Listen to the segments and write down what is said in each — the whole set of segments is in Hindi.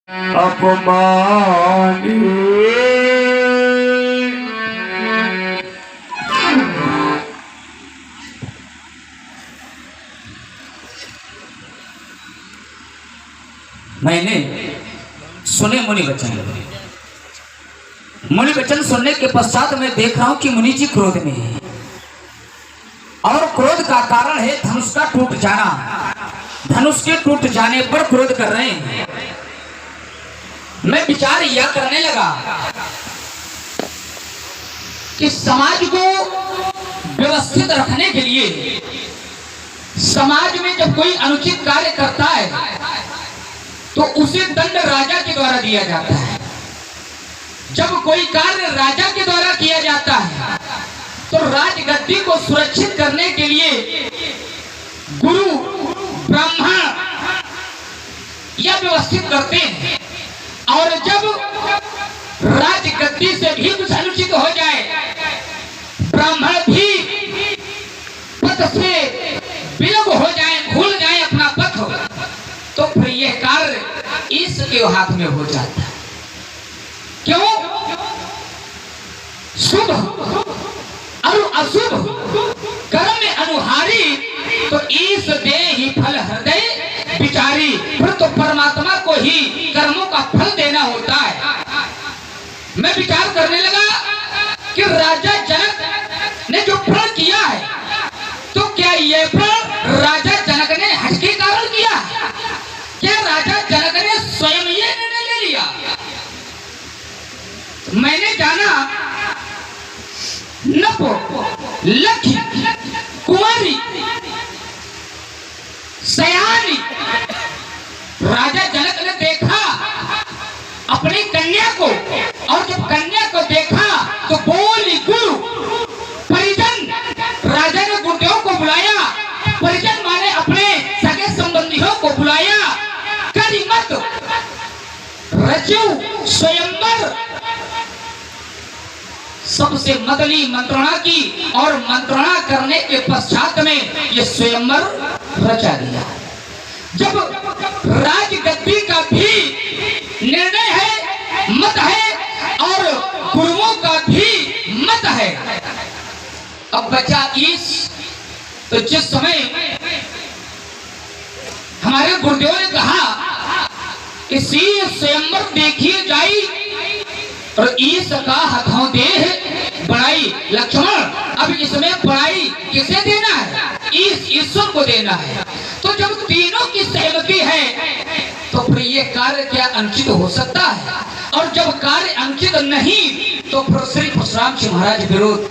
अपमानी मैंने सुने मुनि वचन सुनने के पश्चात मैं देख रहा हूं कि मुनि जी क्रोध में है और क्रोध का कारण है धनुष का टूट जाना। धनुष के टूट जाने पर क्रोध कर रहे हैं। मैं विचार यह करने लगा कि समाज को व्यवस्थित रखने के लिए समाज में जब कोई अनुचित कार्य करता है तो उसे दंड राजा के द्वारा दिया जाता है। जब कोई कार्य राजा के द्वारा किया जाता है तो राजगद्दी को सुरक्षित करने के लिए गुरु ब्राह्मण यह व्यवस्थित करते हैं। और जब राजगद्दी से भी कुछ अनुचित हो जाए, ब्राह्मण भी पथ से विलग हो जाए, भूल जाए अपना पथ, तो फिर यह कार्य इसके हाथ में हो जाता है। क्यों? शुभ और अशुभ कर्म में अनुहारी तो ईश दे ही फल हृदय विचारी। फिर तो परमात्मा को ही कर्मों का फल देना होता है। मैं विचार करने लगा कि राजा जनक ने जो प्रण किया है तो क्या यह प्रण राजा जनक ने हज के कारण किया? क्या राजा जनक ने स्वयं ये निर्णय ले लिया? मैंने जाना नप लखी कुंवारी सयानी राजा जनक ने देखा अपनी कन्या को, और जब कन्या को देखा तो बोली गुरु परिजन। राजा ने गुरुदेव को बुलाया, परिजन माने अपने सगे संबंधियों को बुलाया। करी मत रचो स्वयंवर, सबसे मदली मंत्रणा की और मंत्रणा करने के पश्चात में यह स्वयंवर रचा गया। जब राजगद्दी का भी निर्णय है, मत है, और गुरुओं का भी मत है, अब बचा ईश। तो जिस समय हमारे गुरुदेव ने कहा इसी स्वयंवर देखिए जाई और ईश का हथों देह बड़ाई। लक्ष्मण, अब इसमें बड़ाई किसे देना है? ईश्वर को देना है। तो जब तीनों की सहमति है तो फिर ये कार्य क्या अनुचित हो सकता है? और जब कार्य अनुचित नहीं तो फिर श्री परशुराम जी महाराज विरोध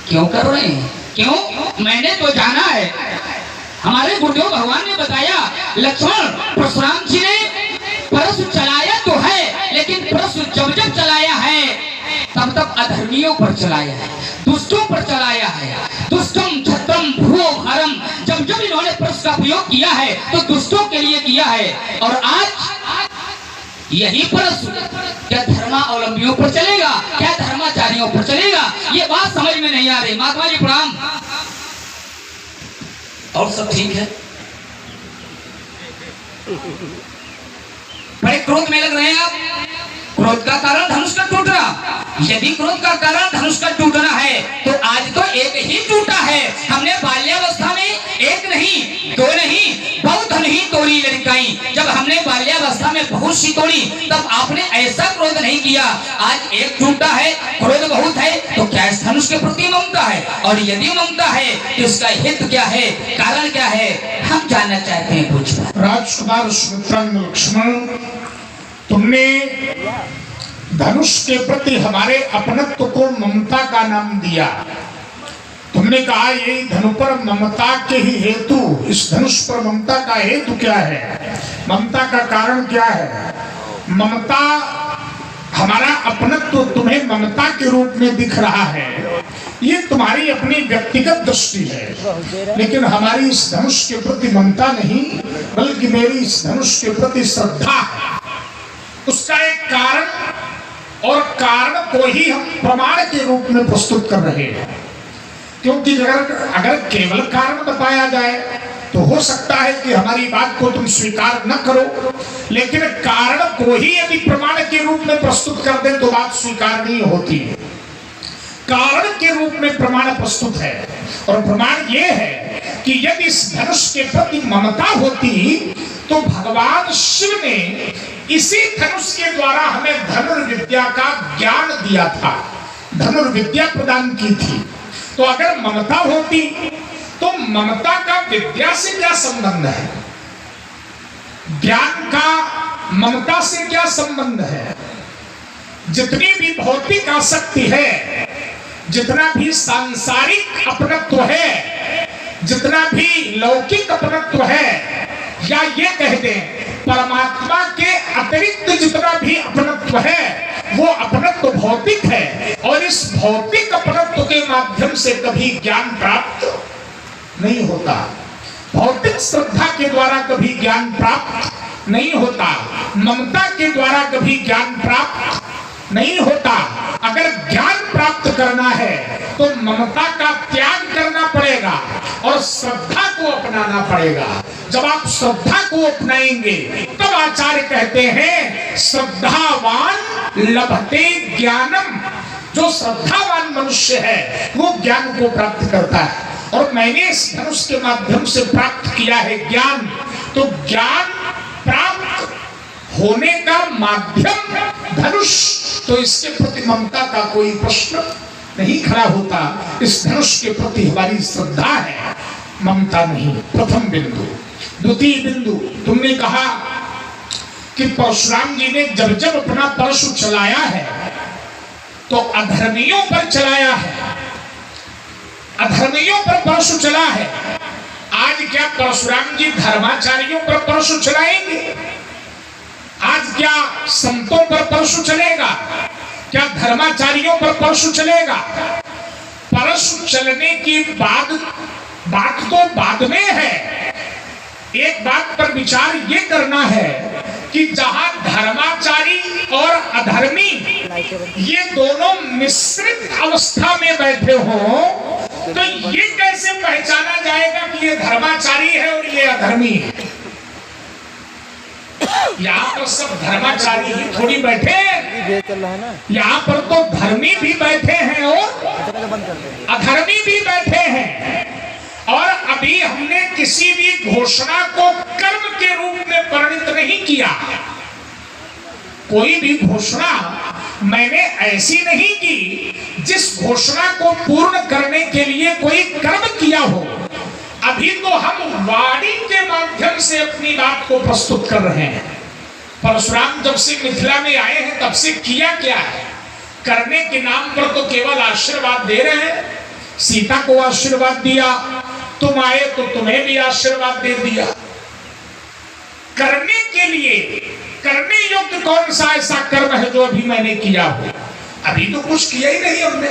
क्यों कर रहे हैं? क्यों? मैंने तो जाना है, हमारे गुरुदेव भगवान ने बताया, लक्ष्मण परशुराम जी ने परशु चलाया तो है, लेकिन परशु जब जब चलाया है तब तब अधर्मियों पर चलाया है, दुष्टों पर चलाया है। दुष्टम छत्रम भूओ भारम, जब जब इन्होंने परशु का प्रयोग किया है तो दुष्टों के लिए किया है। और आज यही परशु क्या धर्मावलंबियों पर चलेगा? क्या धर्माचार्यों पर चलेगा? ये बात समझ में नहीं आ रही। महात्मा जी प्रणाम। और सब ठीक है? बड़े क्रोध में लग रहे हैं आप। क्रोध का कारण धनुष का टूटना। यदि क्रोध का कारण धनुष का टूटना है तो आज तो एक ही टूटा है। हमने बाल्यावस्था में एक नहीं, दो नहीं, बहुत नहीं तोड़ी लड़काई। जब हमने बाल्यावस्था में बहुत सी तोड़ी तब आपने ऐसा क्रोध नहीं किया। आज एक टूटा है, क्रोध बहुत है, तो क्या इस धनुष के प्रति ममता है? और यदि ममता है तो इसका हित क्या है, कारण क्या है, हम जानना चाहते हैं। कुछ राजकुमार सुमित्रांगद लक्ष्मण, तुमने धनुष के प्रति हमारे अपनत्व को ममता का नाम दिया। तुमने कहा यही धनु पर ममता के ही हेतु, इस धनुष पर ममता का हेतु क्या है, ममता का कारण क्या है? ममता, हमारा अपनत्व तुम्हें ममता के रूप में दिख रहा है, ये तुम्हारी अपनी व्यक्तिगत दृष्टि है। लेकिन हमारी इस धनुष के प्रति ममता नहीं, बल्कि मेरी इस धनुष के प्रति श्रद्धा है। उसका एक कारण, और कारण को ही हम प्रमाण के रूप में प्रस्तुत कर रहे हैं। क्योंकि अगर केवल कारण बताया जाए तो हो सकता है कि हमारी बात को तुम स्वीकार न करो, लेकिन कारण को ही यदि प्रमाण के रूप में प्रस्तुत कर दे तो बात स्वीकार नहीं होती। कारण के रूप में प्रमाण प्रस्तुत है, और प्रमाण यह है कि यदि इस धनुष के प्रति ममता होती तो भगवान शिव ने इसी धनुष के द्वारा हमें धनुर्विद्या का ज्ञान दिया था, धनुर्विद्या प्रदान की थी। तो अगर ममता होती तो ममता का विद्या से क्या संबंध है, ज्ञान का ममता से क्या संबंध है। जितनी भी भौतिक आसक्ति है, जितना भी सांसारिक अपनत्व है, जितना भी लौकिक अपनत्व है, या ये कह दें परमात्मा के अतिरिक्त जितना भी अपनत्व है वो अपनत्व भौतिक है, और इस भौतिक अपनत्व के माध्यम से कभी ज्ञान प्राप्त नहीं होता। भौतिक श्रद्धा के द्वारा कभी ज्ञान प्राप्त नहीं होता, ममता के द्वारा कभी ज्ञान प्राप्त नहीं होता। अगर ज्ञान प्राप्त करना है तो ममता का त्याग करना पड़ेगा और श्रद्धा को अपनाना पड़ेगा। जब आप श्रद्धा को अपनाएंगे तब आचार्य कहते हैं श्रद्धावान लभते ज्ञानम। जो श्रद्धावान मनुष्य है वो ज्ञान को प्राप्त करता है, और मैंने इस धनुष के माध्यम से प्राप्त किया है ज्ञान। तो ज्ञान प्राप्त होने का माध्यम धनुष, तो इसके प्रति ममता का कोई प्रश्न नहीं खड़ा होता। इस धनुष के प्रति हमारी श्रद्धा है, ममता नहीं। प्रथम बिंदु। द्वितीय बिंदु, तुमने कहा कि परशुराम जी ने जब जब अपना परशु चलाया है तो अधर्मियों पर चलाया है, अधर्मियों पर परशु चला है। आज क्या परशुराम जी धर्माचार्यों पर परशु चलाएंगे? आज क्या संतों पर परशु चलेगा? क्या धर्माचार्यों पर परशु चलेगा? परशु चलने की बात तो बाद में है। एक बात पर विचार ये करना है कि जहां धर्माचारी और अधर्मी ये दोनों मिश्रित अवस्था में बैठे हो तो ये कैसे पहचाना जाएगा कि ये धर्माचारी है और ये अधर्मी है? यहाँ पर सब धर्माचारी ही थोड़ी बैठे हैं, यहाँ पर तो धर्मी भी बैठे हैं और अधर्मी भी बैठे हैं। और अभी हमने किसी भी घोषणा को कर्म के रूप में परिणित नहीं किया। कोई भी घोषणा मैंने ऐसी नहीं की जिस घोषणा को पूर्ण करने के लिए कोई कर्म किया हो। अभी तो हम वाणी के माध्यम से अपनी बात को प्रस्तुत कर रहे हैं। परशुराम जब से मिथिला में आए हैं तब से किया क्या है? करने के नाम पर तो केवल आशीर्वाद दे रहे हैं। सीता को आशीर्वाद दिया, तुम आए तो तुम्हें भी आशीर्वाद दे दिया। करने के लिए करने योग्य कौन सा ऐसा कर्म है जो अभी मैंने किया हो? अभी तो कुछ किया ही नहीं हमने।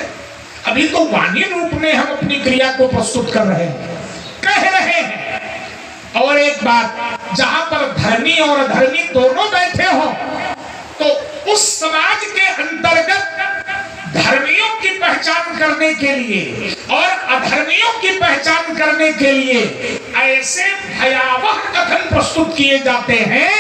अभी तो वाणी रूप में हम अपनी क्रिया को प्रस्तुत कर रहे हैं, कह रहे हैं। और एक बात, जहां पर धर्मी और अधर्मी दोनों बैठे हो तो उस समाज के अंतर्गत धर्मियों की पहचान करने के लिए और अधर्मियों की पहचान करने के लिए ऐसे भयावह कथन प्रस्तुत किए जाते हैं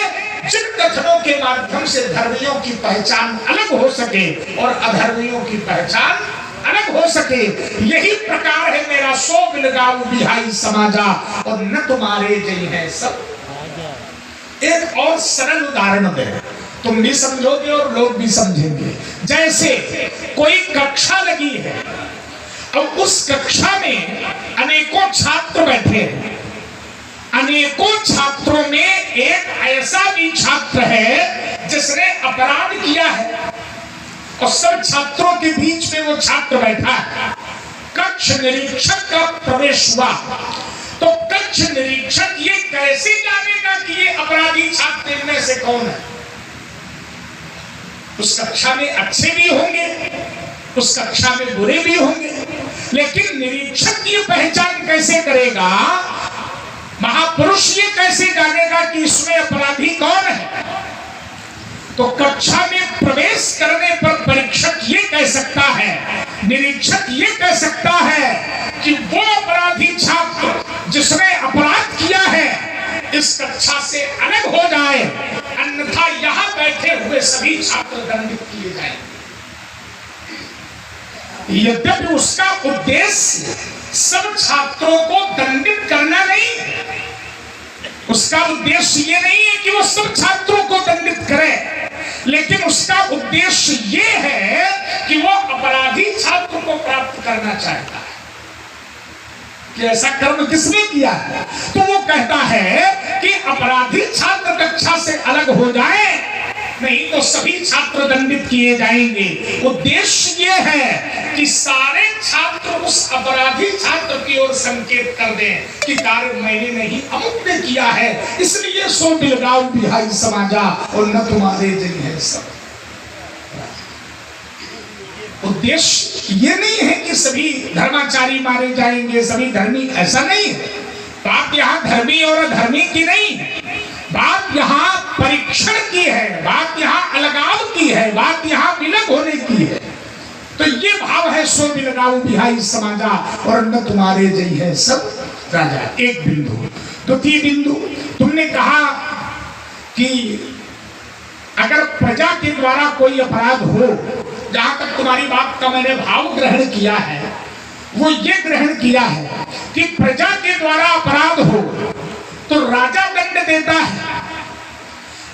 जिन कथनों के माध्यम से धर्मियों की पहचान अलग हो सके और अधर्मियों की पहचान अलग हो सके। यही प्रकार है मेरा सो बिलगाऊ बिहाई समाजा और न तुम्हारे जई है सब। एक और सरल उदाहरण दे, तुम भी समझोगे और लोग भी समझेंगे। जैसे कोई कक्षा लगी है और उस कक्षा में अनेकों छात्र बैठे हैं। अनेकों छात्रों में एक ऐसा भी छात्र है जिसने अपराध किया है और सब छात्रों के बीच में वो छात्र बैठा है। कक्ष निरीक्षक का प्रवेश हुआ तो कक्ष निरीक्षक ये कैसे जानेगा कि ये अपराधी छात्र इनमें से कौन है? उस कक्षा में अच्छे भी होंगे, उस कक्षा में बुरे भी होंगे, लेकिन निरीक्षक ये पहचान कैसे करेगा? महापुरुष ये कैसे जानेगा कि इसमें अपराधी कौन है? तो कक्षा में प्रवेश करने पर परीक्षक ये कह सकता है, निरीक्षक ये कह सकता है कि वो अपराधी छात्र जिसने अपराध किया है इस कक्षा से अलग हो जाए, अन्यथा यहां बैठे हुए सभी छात्र दंडित किए जाएंगे। यद्यपि उसका उद्देश्य सब छात्रों को दंडित करना नहीं, उसका उद्देश्य ये नहीं है कि वो सब छात्रों को दंडित करे, लेकिन उसका उद्देश्य ये है कि वो अपराधी छात्र को प्राप्त करना चाहता है कि ऐसा कर्म किसने किया है। तो वो कहता है कि अपराधी छात्र कक्षा से अलग हो जाए, नहीं तो सभी छात्र दंडित किए जाएंगे। उद्देश्य ये है कि सारे छात्र उस अपराधी छात्र की ओर संकेत कर दें कि कार्य मैंने नहीं अमुक ने किया है, इसलिए सो बिलगाओ बिहाई समाजा और न तुम्हारे जन है सब। उद्देश्य ये नहीं है कि सभी धर्माचारी मारे जाएंगे, सभी धर्मी, ऐसा नहीं है। बात यहाँ धर्मी और अधर्मी की नहीं है, बात यहाँ परीक्षण की है, बात यहाँ अलगाव की है, बात यहाँ विलग होने की है। तो ये भाव है सो बिलगाओ बिहाई समाजा और न तुम्हारे जई है सब राजा। एक बिंदु। द्वितीय बिंदु, तुमने कहा कि अगर प्रजा के द्वारा कोई अपराध हो, जहां तक तुम्हारी बात का मैंने भाव ग्रहण किया है वो ये ग्रहण किया है कि प्रजा के द्वारा अपराध हो तो राजा दंड देता है।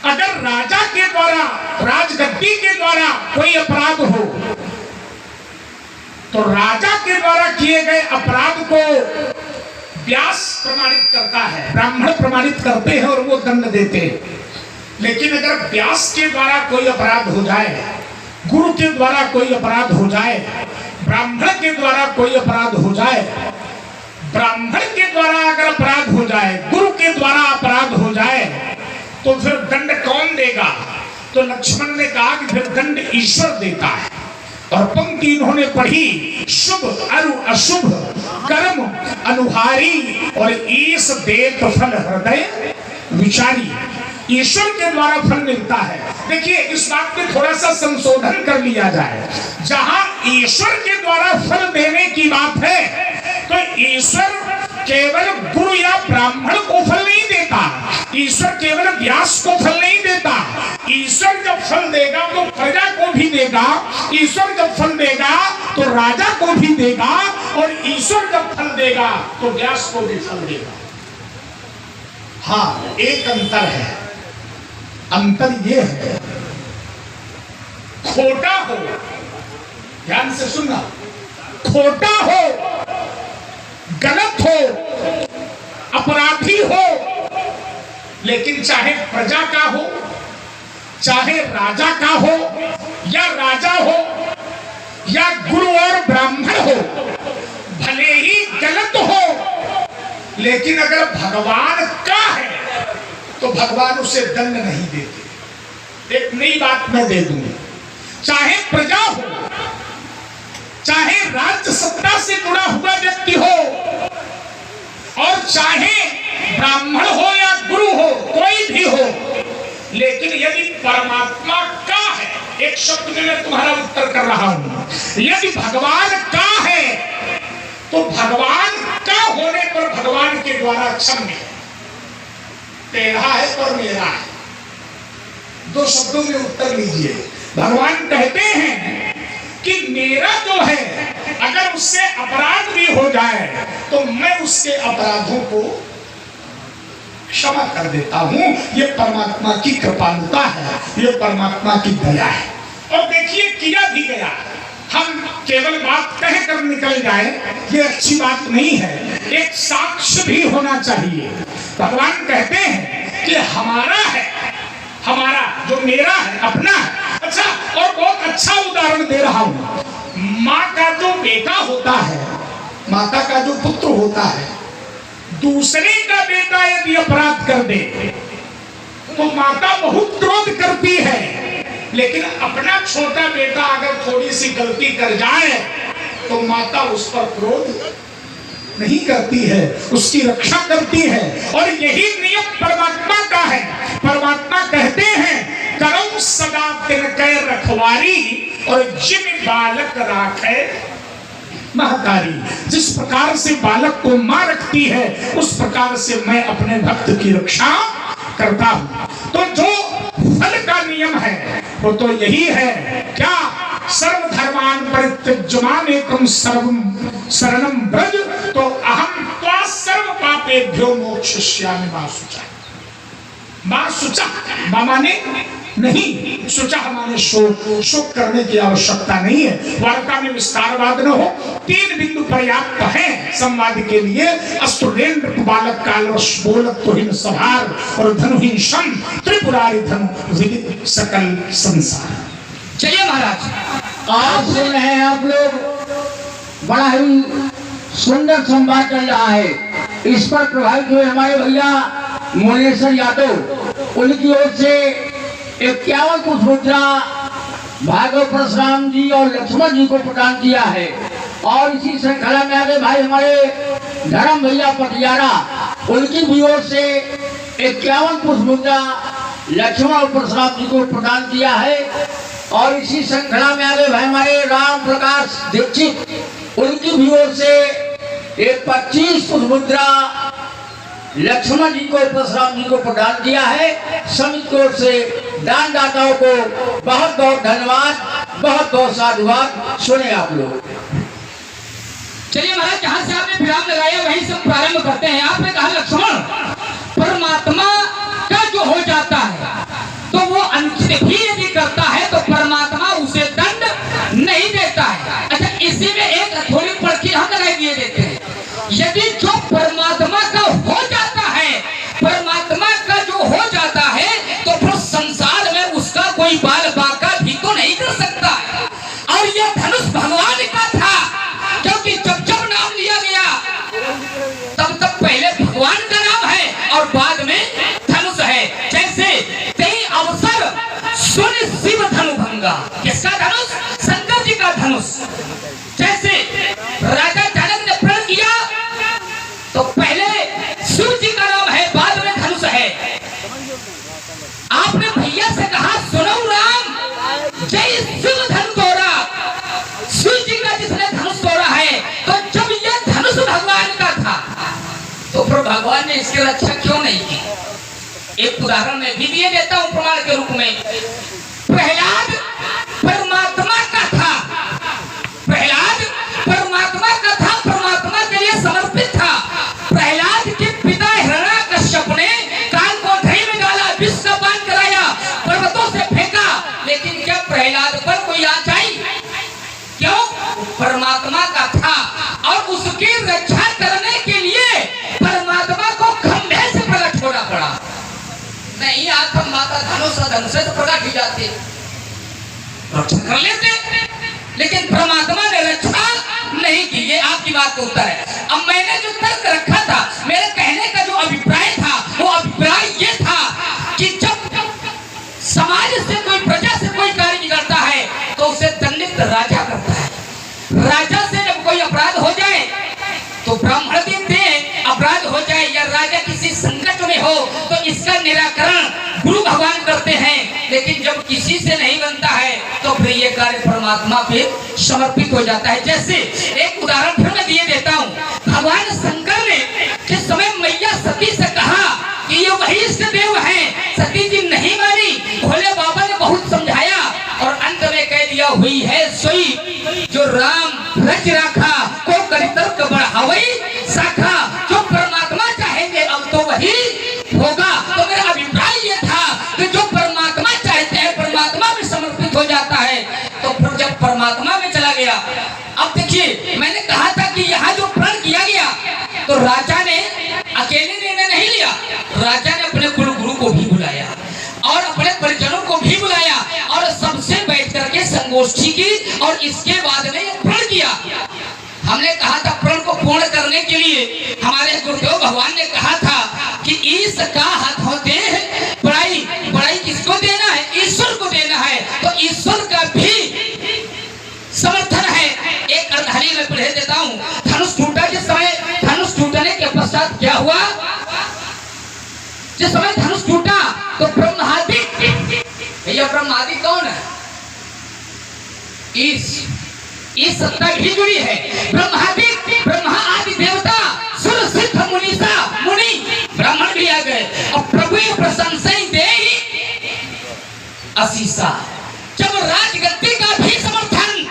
अगर राजा के द्वारा, राजगद्दी के द्वारा कोई अपराध हो तो राजा के द्वारा किए गए अपराध को व्यास प्रमाणित करता है, ब्राह्मण प्रमाणित करते हैं और वो दंड देते हैं। लेकिन अगर व्यास के द्वारा कोई अपराध हो जाए, गुरु के द्वारा कोई अपराध हो जाए, ब्राह्मण के द्वारा कोई अपराध हो जाए, ब्राह्मण के द्वारा अगर अपराध हो जाए, गुरु के द्वारा अपराध हो जाए, तो फिर दंड कौन देगा? तो लक्ष्मण ने कहा कि फिर दंड ईश्वर देता है। और पंक्ति इन्होंने पढ़ी, शुभ अरु अशुभ कर्म अनुहारी और ईश देत फल हृदय विचारी। ईश्वर के द्वारा फल मिलता है। देखिए, इस बात में थोड़ा सा संशोधन कर लिया जाए। जहां ईश्वर के द्वारा फल देने की बात है तो ईश्वर केवल गुरु या ब्राह्मण को फल नहीं देता, ईश्वर केवल व्यास को फल नहीं देता। ईश्वर जब फल देगा तो प्रजा को भी देगा, ईश्वर जब फल देगा तो राजा को भी देगा, और ईश्वर जब फल देगा तो व्यास को भी फल देगा। हाँ, एक अंतर है। अंतर ये है, खोटा हो, ध्यान से सुनना, खोटा हो, गलत हो, अपराधी हो, लेकिन चाहे प्रजा का हो, चाहे राजा का हो, या राजा हो, या गुरु और ब्राह्मण हो, भले ही गलत हो, लेकिन अगर भगवान का है तो भगवान उसे दंड नहीं देते। एक नई बात मैं दे दूंगी, चाहे प्रजा हो, चाहे राज्य सत्ता से जुड़ा हुआ व्यक्ति हो, और चाहे ब्राह्मण हो या गुरु हो, कोई भी हो, लेकिन यदि परमात्मा का है, एक शब्द में मैं तुम्हारा उत्तर कर रहा हूं, यदि भगवान का है तो भगवान का होने पर भगवान के द्वारा क्षम्य है। तेरा है पर मेरा है, दो शब्दों में उत्तर लीजिए। भगवान कहते हैं कि मेरा जो है, अगर उससे अपराध भी हो जाए तो मैं उसके अपराधों को क्षमा कर देता हूं। ये परमात्मा की कृपालुता है, ये परमात्मा की दया है। और देखिए, किया भी गया। हम केवल बात कह कर निकल जाए, ये अच्छी बात नहीं है। एक साक्ष्य भी होना चाहिए। भगवान कहते हैं कि हमारा है, हमारा जो मेरा है, अपना है। अच्छा, और बहुत अच्छा उदाहरण दे रहा हूं। माँ का जो बेटा होता है, माता का जो पुत्र होता है, दूसरे का बेटा यदि अपराध कर दे तो माता बहुत क्रोध करती है, लेकिन अपना छोटा बेटा अगर थोड़ी सी गलती कर जाए तो माता उस पर क्रोध नहीं करती है, उसकी रक्षा करती है। और यही नियम परमात्मा का है। परमात्मा कहते हैं, करो सदा तिनके रखवारी और जिन बालक राखे महतारी, जिस प्रकार से बालक को मां रखती है उस प्रकार से मैं अपने भक्त की रक्षा करता हूं। तो जो फल का नियम है वो तो यही है, क्या सर्वधर्मान परित्यज्य मां एकम सर्वम शरणम व्रज, तो अहं त्वा सर्व पापेभ्यो मोक्षयिष्यामि मा शुचः। मां शुचः माने नहीं, शुचः माने शोक करने की आवश्यकता नहीं है। वार्ता में विस्तारवाद न हो, 3 बिंदु पर्याप्त है संवाद के लिए। अस्तुरेन्द्र बालक कालवश बोलत तुहिन सभार, और धनुहीन शम त्रिपुरारी धनु विदित सकल संसार। चलिए महाराज, आप सुन रहे हैं आप लोग, बड़ा ही सुंदर संवाद चल रहा है। इस पर प्रभावित हुए हमारे भैया मोनेश्वर यादव, उनकी ओर से 51 कुछ मुद्रा भार्गव परशुराम जी और लक्ष्मण जी को प्रदान किया है। और इसी श्रृंखला में आगे भाई हमारे धर्म भैया पटियारा, उनकी भी ओर से 51 कुछ मुद्रा लक्ष्मण और परशुराम जी को प्रदान किया है। और इसी श्रृंखला में आगे भाई हमारे राम प्रकाश दीक्षित, उनकी भी ओर से 25 कुछ मुद्रा लक्ष्मण जी को परशुराम जी को प्रदान किया है। समिति की ओर से दानदाताओं को बहुत बहुत धन्यवाद, बहुत बहुत साधुवाद। सुने आप लोग। चलिए महाराज, जहां से आपने विराम लगाया वहीं से प्रारंभ करते हैं। आपने कहा लक्ष्मण, परमात्मा का जो हो जाता है तो वो अनुचित भी यदि करता है तो परमात्मा उसे दंड नहीं देता है। अच्छा, इसी में एक थोड़ी पर्ची हम लगाई दिए देते हैं। यदि जो परमात्मा का हो जाता है, परमात्मा का जो हो जाता है, तो फिर संसार में उसका कोई बाल बाका भी तो नहीं कर सकता है। और यह धनुष भगवान का था, क्योंकि जब जब नाम लिया गया तब तब पहले भगवान का नाम है और बाद में धनुष है। जैसे कई अवसर सुन शिव धनु भंगा, किसका धनुष? शंकर जी का धनुष। जैसे राजा जनक ने प्रण किया तो पहले शिव जी का नाम है, बाद में धनुष है। आपने भैया से कहा सुनो राम, जय शिव धनु तोड़ा, शिव जी का जिसने धनुष तोड़ा है। तो जब यह धनुष भगवान का था तो फिर भगवान ने इसकी रक्षा क्यों नहीं की? एक उदाहरण मैं भी दिए देता हूं प्रमाण के रूप में। प्रहलाद परमात्मा का था, प्रहलाद परमात्मा का था, परमात्मा के लिए समर्पित था। प्रहलाद के पिता हिरण्याकश्यप ने काल को घड़ी में डाला, विष का पान कराया, पर्वतों से फेंका, लेकिन क्या प्रहलाद पर कोई आंच आई? क्यों? परमात्मा का था। और उसकी रक्षा करने के लिए परमात्मा को खंभे से प्रकट होना पड़ा। नहीं आज हम माता धनुष धनुष से प्रकट ही जाते, रक्षा कर लेते, लेकिन परमात्मा ने रक्षा नहीं की। ये आपकी बात का उत्तर है। अब मैंने जो तर्क रखा था, मेरे कहने का जो अभिप्राय था, वो अभिप्राय ये था कि जब समाज से कोई, प्रजा से कोई कार्य बिगड़ता है तो उसे दंडित राजा करता है। राजा से जब कोई अपराध हो जाए तो ब्राह्मण देते हैं, अपराध हो जाए या राजा किसी संकट में हो तो इसका निराकरण गुरु भगवान करते हैं। लेकिन जब किसी से नहीं बनता है तो फिर ये कार्य परमात्मा पे समर्पित हो जाता है। जैसे एक उदाहरण फिर मैं दिए देता हूँ। भगवान शंकर ने जिस समय मैया सती से कहा कि ये वही इष्ट देव हैं, सती जी नहीं मानी, भोले बाबा ने बहुत समझाया और अंत में कह दिया हुई है सोई जो राम रच रखा को करितर्क बढ़ावई शाखा। जो परमात्मा चाहेंगे अब तो वही होगा। तो मेरा अभिप्राय ये था कि जो परमात्मा चाहते हैं, परमात्मा में समर्पित हो जाता है, तो फिर जब परमात्मा में चला गया। अब देखिए, मैंने कहा था कि यहाँ जो प्रण किया गया तो राजा ने अकेले निर्णय नहीं लिया, राजा ने अपने कुल गुरु को भी बुलाया और अपने परिजनों को भी बुलाया और सबसे बैठ करके संगोष्ठी की और इसके बाद में प्रण किया। हमने कहा था प्रण को पूर्ण करने के लिए हमारे गुरुदेव भगवान ने कहा था कि ईश का हाथों दे बड़ाई, बड़ाई किसको देना है? ईश्वर को देना है। तो ईश्वर का भी समर्थन है। एक अर्धाली में पढ़े देता हूँ। धनुष टूटा, जिस समय धनुष टूटने के पश्चात क्या हुआ? जिस समय धनुष टूटा तो ब्रह्मादि, भैया ब्रह्मादि कौन है? ईश। ये सत्ता भी जुड़ी है। ब्रह्मा आदि देवता सुर सिद्ध मुनीसा मुनि ब्राह्मण भी आ गए और प्रभु प्रशंसा दे असीसा। जब राजगद्दी का भी समर्थन,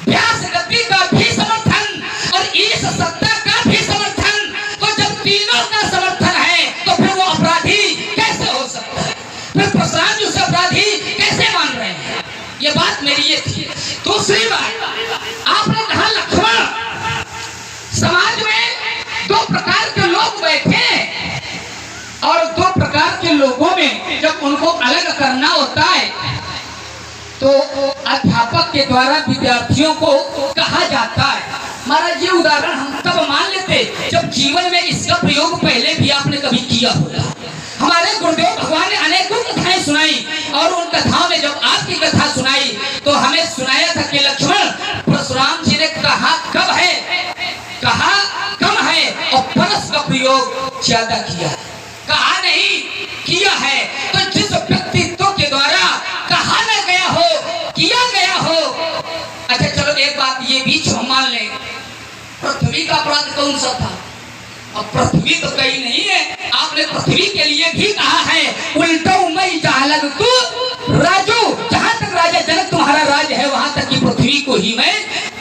व्यास गद्दी का भी समर्थन और इस सत्ता का भी समर्थन, तो जब तीनों का समर्थन है तो फिर वो अपराधी कैसे हो सकता है? फिर प्रसाद उसे अपराधी कैसे मान रहे हैं? ये बात मेरी ये थी। दूसरी बात आपने कहा लक्ष्मण, समाज में दो प्रकार के लोग बैठे और दो प्रकार के लोगों में जब उनको अलग करना होता है तो अध्यापक के द्वारा विद्यार्थियों को कहा जाता है। महाराज ये उदाहरण हम तब मान लेते जब जीवन में इसका प्रयोग पहले भी आपने कभी किया होगा। हमारे गुरुदेव भगवान ने अनेकों कथाएं सुनाई और उन कथाओं में जब आपकी कथा सुनाई तो हमें सुनाया था कि लक्ष्मण, परशुराम जी ने कहा कब है, कहा कम है और परस का प्रयोग ज्यादा किया, कहा नहीं किया है। तो जिस व्यक्तित्व के द्वारा कहा न गया हो, किया गया हो। अच्छा चलो एक बात ये बीच हम मान लें, पृथ्वी का अपराध कौन सा था? अब पृथ्वी तो कहीं नहीं है। आपने पृथ्वी के लिए भी कहा है उल्टा मैं जालग तू राजू, जहां तक राजा जनक तुम्हारा राज है वहां तक की पृथ्वी को ही मैं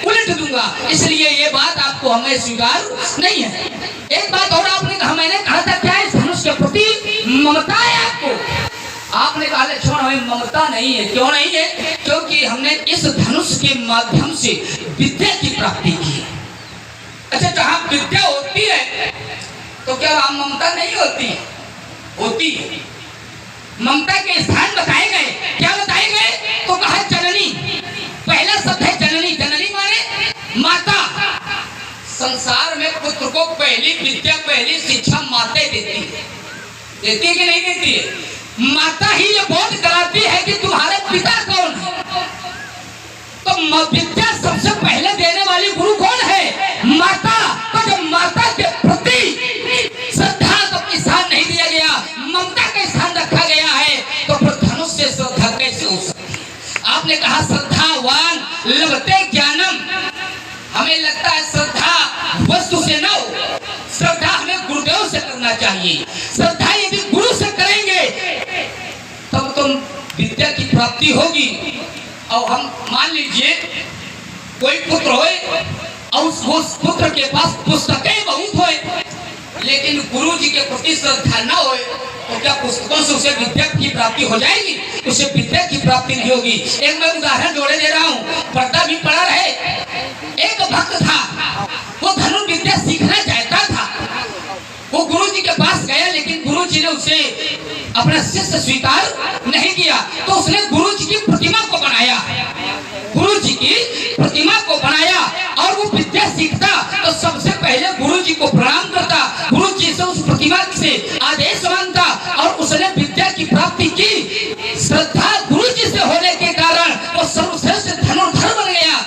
उलट दूंगा। इसलिए ये बात आपको हमें स्वीकार नहीं है। एक बात और आपने कहा, मैंने कहा था क्या इस धनुष के प्रति ममता है आपको? आपने कहा लक्ष्मण हमें ममता नहीं है। क्यों नहीं है? क्योंकि हमने इस धनुष के माध्यम से विद्या की प्राप्ति की। अच्छा जहां विद्या होती है तो क्या वहां ममता नहीं होती? होती है। ममता के स्थान बताए गए। क्या बताए गए? तो कहा जननी, पहला शब्द है जननी। जननी माने माता। संसार में पुत्र को पहली विद्या, पहली शिक्षा माता देती है। देती है कि नहीं देती है? माता ही ये बोध कराती है कि तुम्हारे पिता कौन है। तो विद्या सबसे पहले देने वाली गुरु कौन है? माता। तो जब माता के प्रति श्रद्धा का स्थान नहीं दिया गया, ममता का स्थान रखा गया है, तो फिर धनुष से श्रद्धा कैसे हो सकती है? आपने कहा श्रद्धावान लभते ज्ञानम। हमें लगता है श्रद्धा वस्तु से न हो, श्रद्धा हमें गुरुदेव से करना चाहिए। श्रद्धा यदि गुरु से करेंगे तब तुम विद्या की प्राप्ति होगी। और हम मान लीजिए कोई पुत्र होए और उस पुत्र के पास पुस्तकें बहुत होए लेकिन गुरु जी के प्रति श्रद्धा न होए तो क्या पुस्तकों से उसे विद्या की प्राप्ति हो जाएगी? उसे विद्या की प्राप्ति नहीं होगी। एक मैं उदाहरण जोड़े दे रहा हूँ। पर्दा भी पड़ा रहे। एक भक्त था, वो धनुर्विद्या सीखना चाहता था। वो गुरु जी के पास गया लेकिन गुरु जी ने उसे अपना शिष्य स्वीकार नहीं किया। तो उसने गुरु जी की प्रतिमा को बनाया, गुरु जी की प्रतिमा को बनाया और वो विद्या सीखता तो सबसे पहले गुरु जी को प्रणाम करता, गुरु जी से उस प्रतिमा से आदेश मांगता और उसने विद्या की प्राप्ति की। श्रद्धा गुरु जी से होने के कारण वो सर्वश्रेष्ठ धनुर्धर बन गया।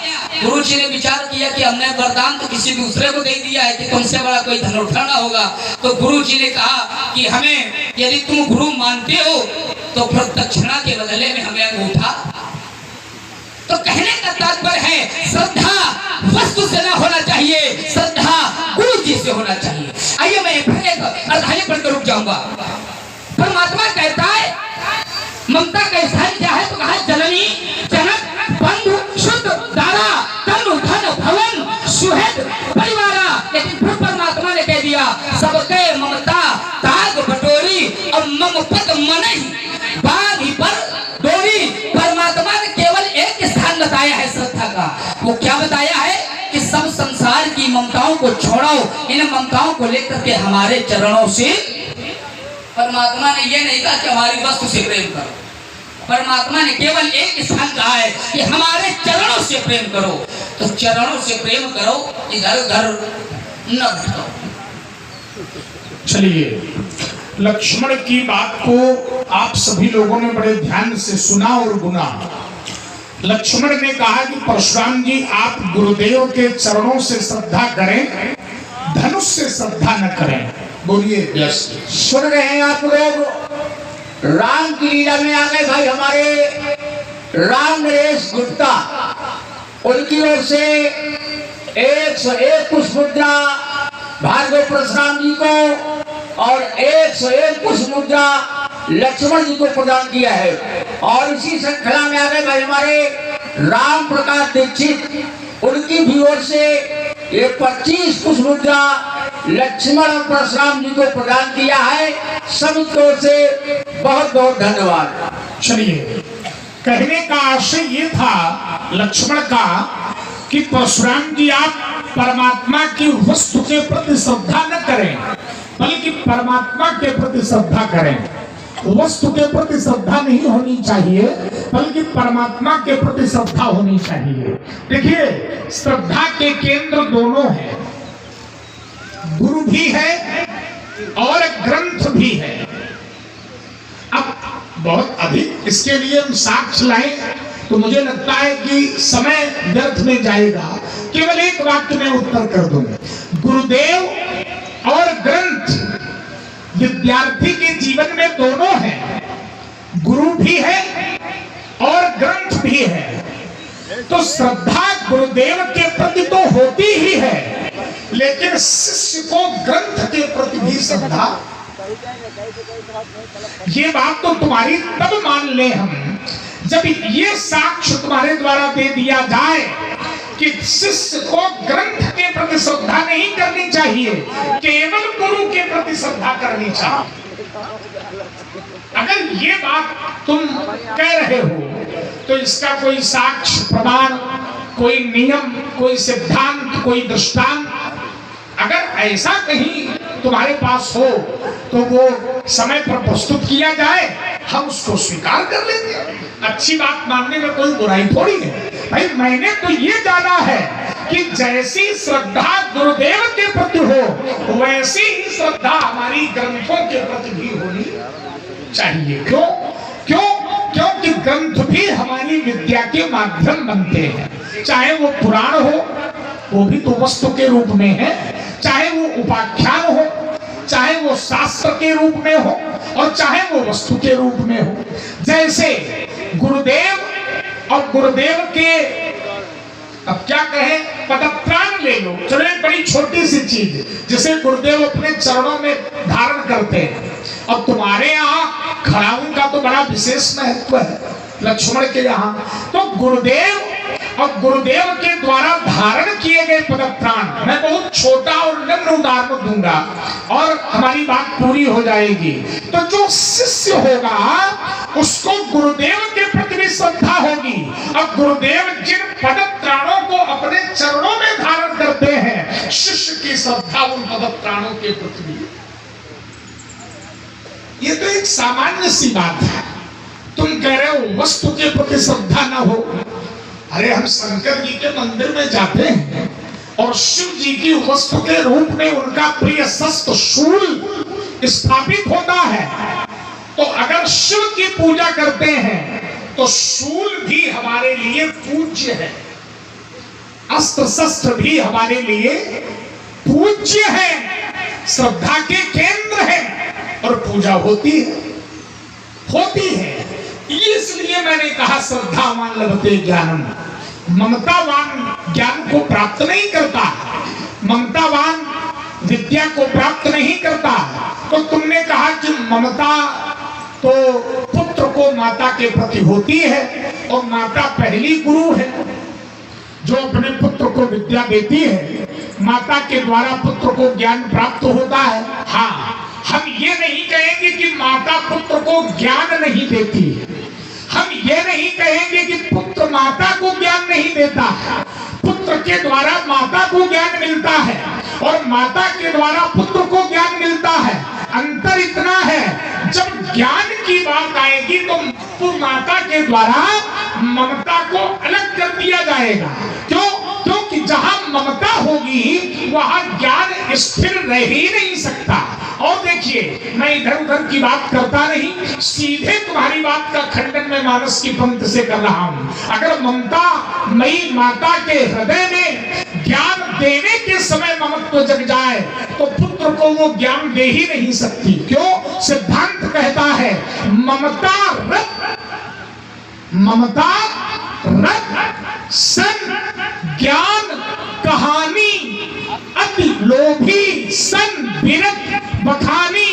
गुरु जी ने विचार किया कि हमने वरदान तो किसी दूसरे को दे दिया है कि तुमसे बड़ा कोई धनुर्धर ना होगा। तो गुरु जी ने कहा कि हमें यदि तुम गुरु मानते हो तो फिर दक्षिणा के बदले में हमें अंगूठा। तो कहने का तात्पर्य है श्रद्धा वस्तु से ना होना चाहिए, श्रद्धा गुरु जी से होना चाहिए। आइए मैं फिर एक अध्याय पढ़कर रुक जाऊंगा। परमात्मा कहता है ममता का स्थान क्या है? तो कहा जननी, जनक, बंधु, शुद्ध, दारा, तनु, धन, भवन, सुहृद, परिवारा। लेकिन फिर परमात्मा ने कह दिया सबके ममता ताग बटोरी और मम पद मनहि बागी पर डोरी। परमात्मा ने केवल एक स्थान बताया है श्रद्धा का। वो क्या बताया है कि सब संसार की ममताओं को छोड़ो, इन ममताओं को लेकर के हमारे चरणों से। परमात्मा ने ये नहीं कहा कि हमारी वस्तु से प्रेम करो। परमात्मा ने केवल एक स्थान कहा है कि हमारे चरणों से प्रेम करो। तो चरणों से प्रेम करो, इधर उधर न भटको। चलिए, लक्ष्मण की बात को आप सभी लोगों ने बड़े ध्यान से सुना और गुना। लक्ष्मण ने कहा कि परशुराम जी आप गुरुदेव के चरणों से श्रद्धा करें, धनुष से श्रद्धा न करें। बोलिए। यस, सुन रहे हैं आप लोग। राम की लीला में आ गए भाई हमारे राम नरेश गुप्ता। उनकी ओर से 101 पुष्प मुद्रा भार्गव परशुराम जी को और 101 पुष्प मुद्रा लक्ष्मण जी को प्रदान किया है। और इसी श्रृंखला में आगे भाई हमारे राम प्रकाश दीक्षित, उनकी भी ओर से ये 25 पुष्प मुद्रा लक्ष्मण और परशुराम जी को प्रदान किया है। सभी ओर से बहुत बहुत धन्यवाद। चलिए, कहने का आशय ये था लक्ष्मण का कि परशुराम जी आप परमात्मा की वस्तु के प्रति श्रद्धा न करें, बल्कि परमात्मा के प्रति श्रद्धा करें। वस्तु के प्रति श्रद्धा नहीं होनी चाहिए, बल्कि परमात्मा के प्रति श्रद्धा होनी चाहिए। देखिए, श्रद्धा के केंद्र दोनों हैं, गुरु भी है और ग्रंथ भी है। अब बहुत अधिक इसके लिए हम साक्ष्य लाएं तो मुझे लगता है कि समय व्यर्थ में जाएगा। केवल एक वाक्य में उत्तर कर दूंगा। गुरुदेव और ग्रंथ विद्यार्थी के जीवन में दोनों हैं, गुरु भी है और ग्रंथ भी है। तो श्रद्धा गुरुदेव के प्रति तो होती ही है, लेकिन शिष्य को ग्रंथ के प्रति भी श्रद्धा। ये बात तो तुम्हारी तब मान ले हम जब ये साक्ष्य तुम्हारे द्वारा दे दिया जाए कि शिष्य को ग्रंथ के प्रति श्रद्धा नहीं करनी चाहिए, केवल गुरु के प्रति श्रद्धा करनी चाहिए। अगर ये बात तुम कह रहे हो तो इसका कोई साक्ष्य प्रमाण, कोई नियम, कोई सिद्धांत, कोई दृष्टांत अगर ऐसा कहीं तुम्हारे पास हो तो वो समय पर प्रस्तुत किया जाए, हम उसको स्वीकार कर लेंगे। अच्छी बात मानने में कोई बुराई थोड़ी है। भाई मैंने तो ये जाना है कि जैसी श्रद्धा गुरुदेव के प्रति हो, वैसी ही श्रद्धा हमारी ग्रंथों के प्रति भी होनी चाहिए। क्यों? क्योंकि ग्रंथ भी हमारी विद्या के माध्यम बनते हैं। चाहे वो पुराण हो, वो भी तो वस्तु के रूप में है, चाहे वो उपाख्यान हो, चाहे वो शास्त्र के रूप में हो, और चाहे वो वस्तु के रूप में हो। जैसे गुरुदेव और गुरुदेव के, अब क्या कहें, पदत्राण ले लो। चलो एक बड़ी छोटी सी चीज जिसे गुरुदेव अपने चरणों में धारण करते हैं। और तुम्हारे यहाँ खड़ाऊं का तो बड़ा विशेष महत्व है लक्ष्मण के यहाँ। तो गुरुदेव और गुरुदेव के द्वारा धारण किए गए पदत्राण, मैं बहुत छोटा और निम्न उदाहरण दूंगा और हमारी बात पूरी हो जाएगी। तो जो शिष्य होगा उसको गुरुदेव के प्रति भी श्रद्धा होगी, और गुरुदेव जिन पदत्राणों को अपने चरणों में धारण करते हैं, शिष्य की श्रद्धा उन पदत्राणों के प्रति भी। ये तो एक सामान्य सी बात है। तुम कह रहे हो वस्तु के प्रति श्रद्धा ना हो। अरे हम शंकर जी के मंदिर में जाते हैं और शिव जी की वस्तु के रूप में उनका प्रिय शस्त्र शूल स्थापित होता है। तो अगर शिव की पूजा करते हैं तो शूल भी हमारे लिए पूज्य है, अस्त्र शस्त्र भी हमारे लिए पूज्य है, श्रद्धा के केंद्र है, और पूजा होती है। इसलिए मैंने कहा श्रद्धावान लभते ज्ञानम। ममतावान ज्ञान को प्राप्त नहीं करता, ममतावान विद्या को प्राप्त नहीं करता। तो तुमने कहा कि ममता तो पुत्र को माता के प्रति होती है, और माता पहली गुरु है जो अपने पुत्र को विद्या देती है। माता के द्वारा पुत्र को ज्ञान प्राप्त होता है। हाँ, हम ये नहीं कहेंगे कि माता पुत्र को ज्ञान नहीं देती, हम ये नहीं कहेंगे कि पुत्र माता को ज्ञान नहीं देता। पुत्र के द्वारा माता को ज्ञान मिलता है और माता के द्वारा पुत्र को ज्ञान मिलता है। अंतर इतना है, जब ज्ञान की बात आएगी तो माता के द्वारा ममता को अलग कर दिया जाएगा। क्यों? क्योंकि जहां ममता होगी वहां ज्ञान स्थिर रह ही नहीं सकता। और देखिए, मैं इधर उधर की बात करता नहीं, सीधे तुम्हारी बात का खंडन मैं मानस की पंक्ति से कर रहा हूं। अगर ममता मई माता के हृदय में ज्ञान देने के समय ममत्व जग जाए तो पुत्र को वो ज्ञान दे ही नहीं सकती। क्यों? सिद्धांत कहता है ममता रथ सन ज्ञान कहानी, अति लोभी सन विरत बखानी,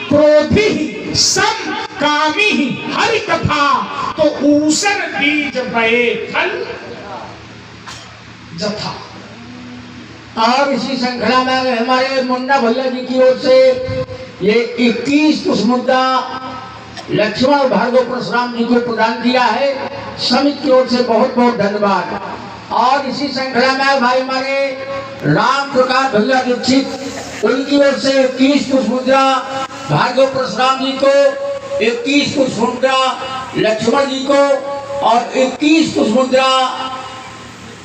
क्रोधी सन कामी हरि कथा, तो ऊसन बीज बए फल जथा। और इसी श्रृंखला में हमारे मुन्ना भैया जी की ओर से ये 21 कुसमुद्दा लक्ष्मण भार्गव परशुराम जी को प्रदान किया है। समिति की ओर से बहुत बहुत धन्यवाद। और इसी श्रृंखला में भाई हमारे राम प्रकाश भैया दीक्षित, उनकी ओर से 21 कुसमुद्दा भार्गव परशुराम जी को, 21 कुसमुद्दा लक्ष्मण जी को और 21 कुसमुद्दा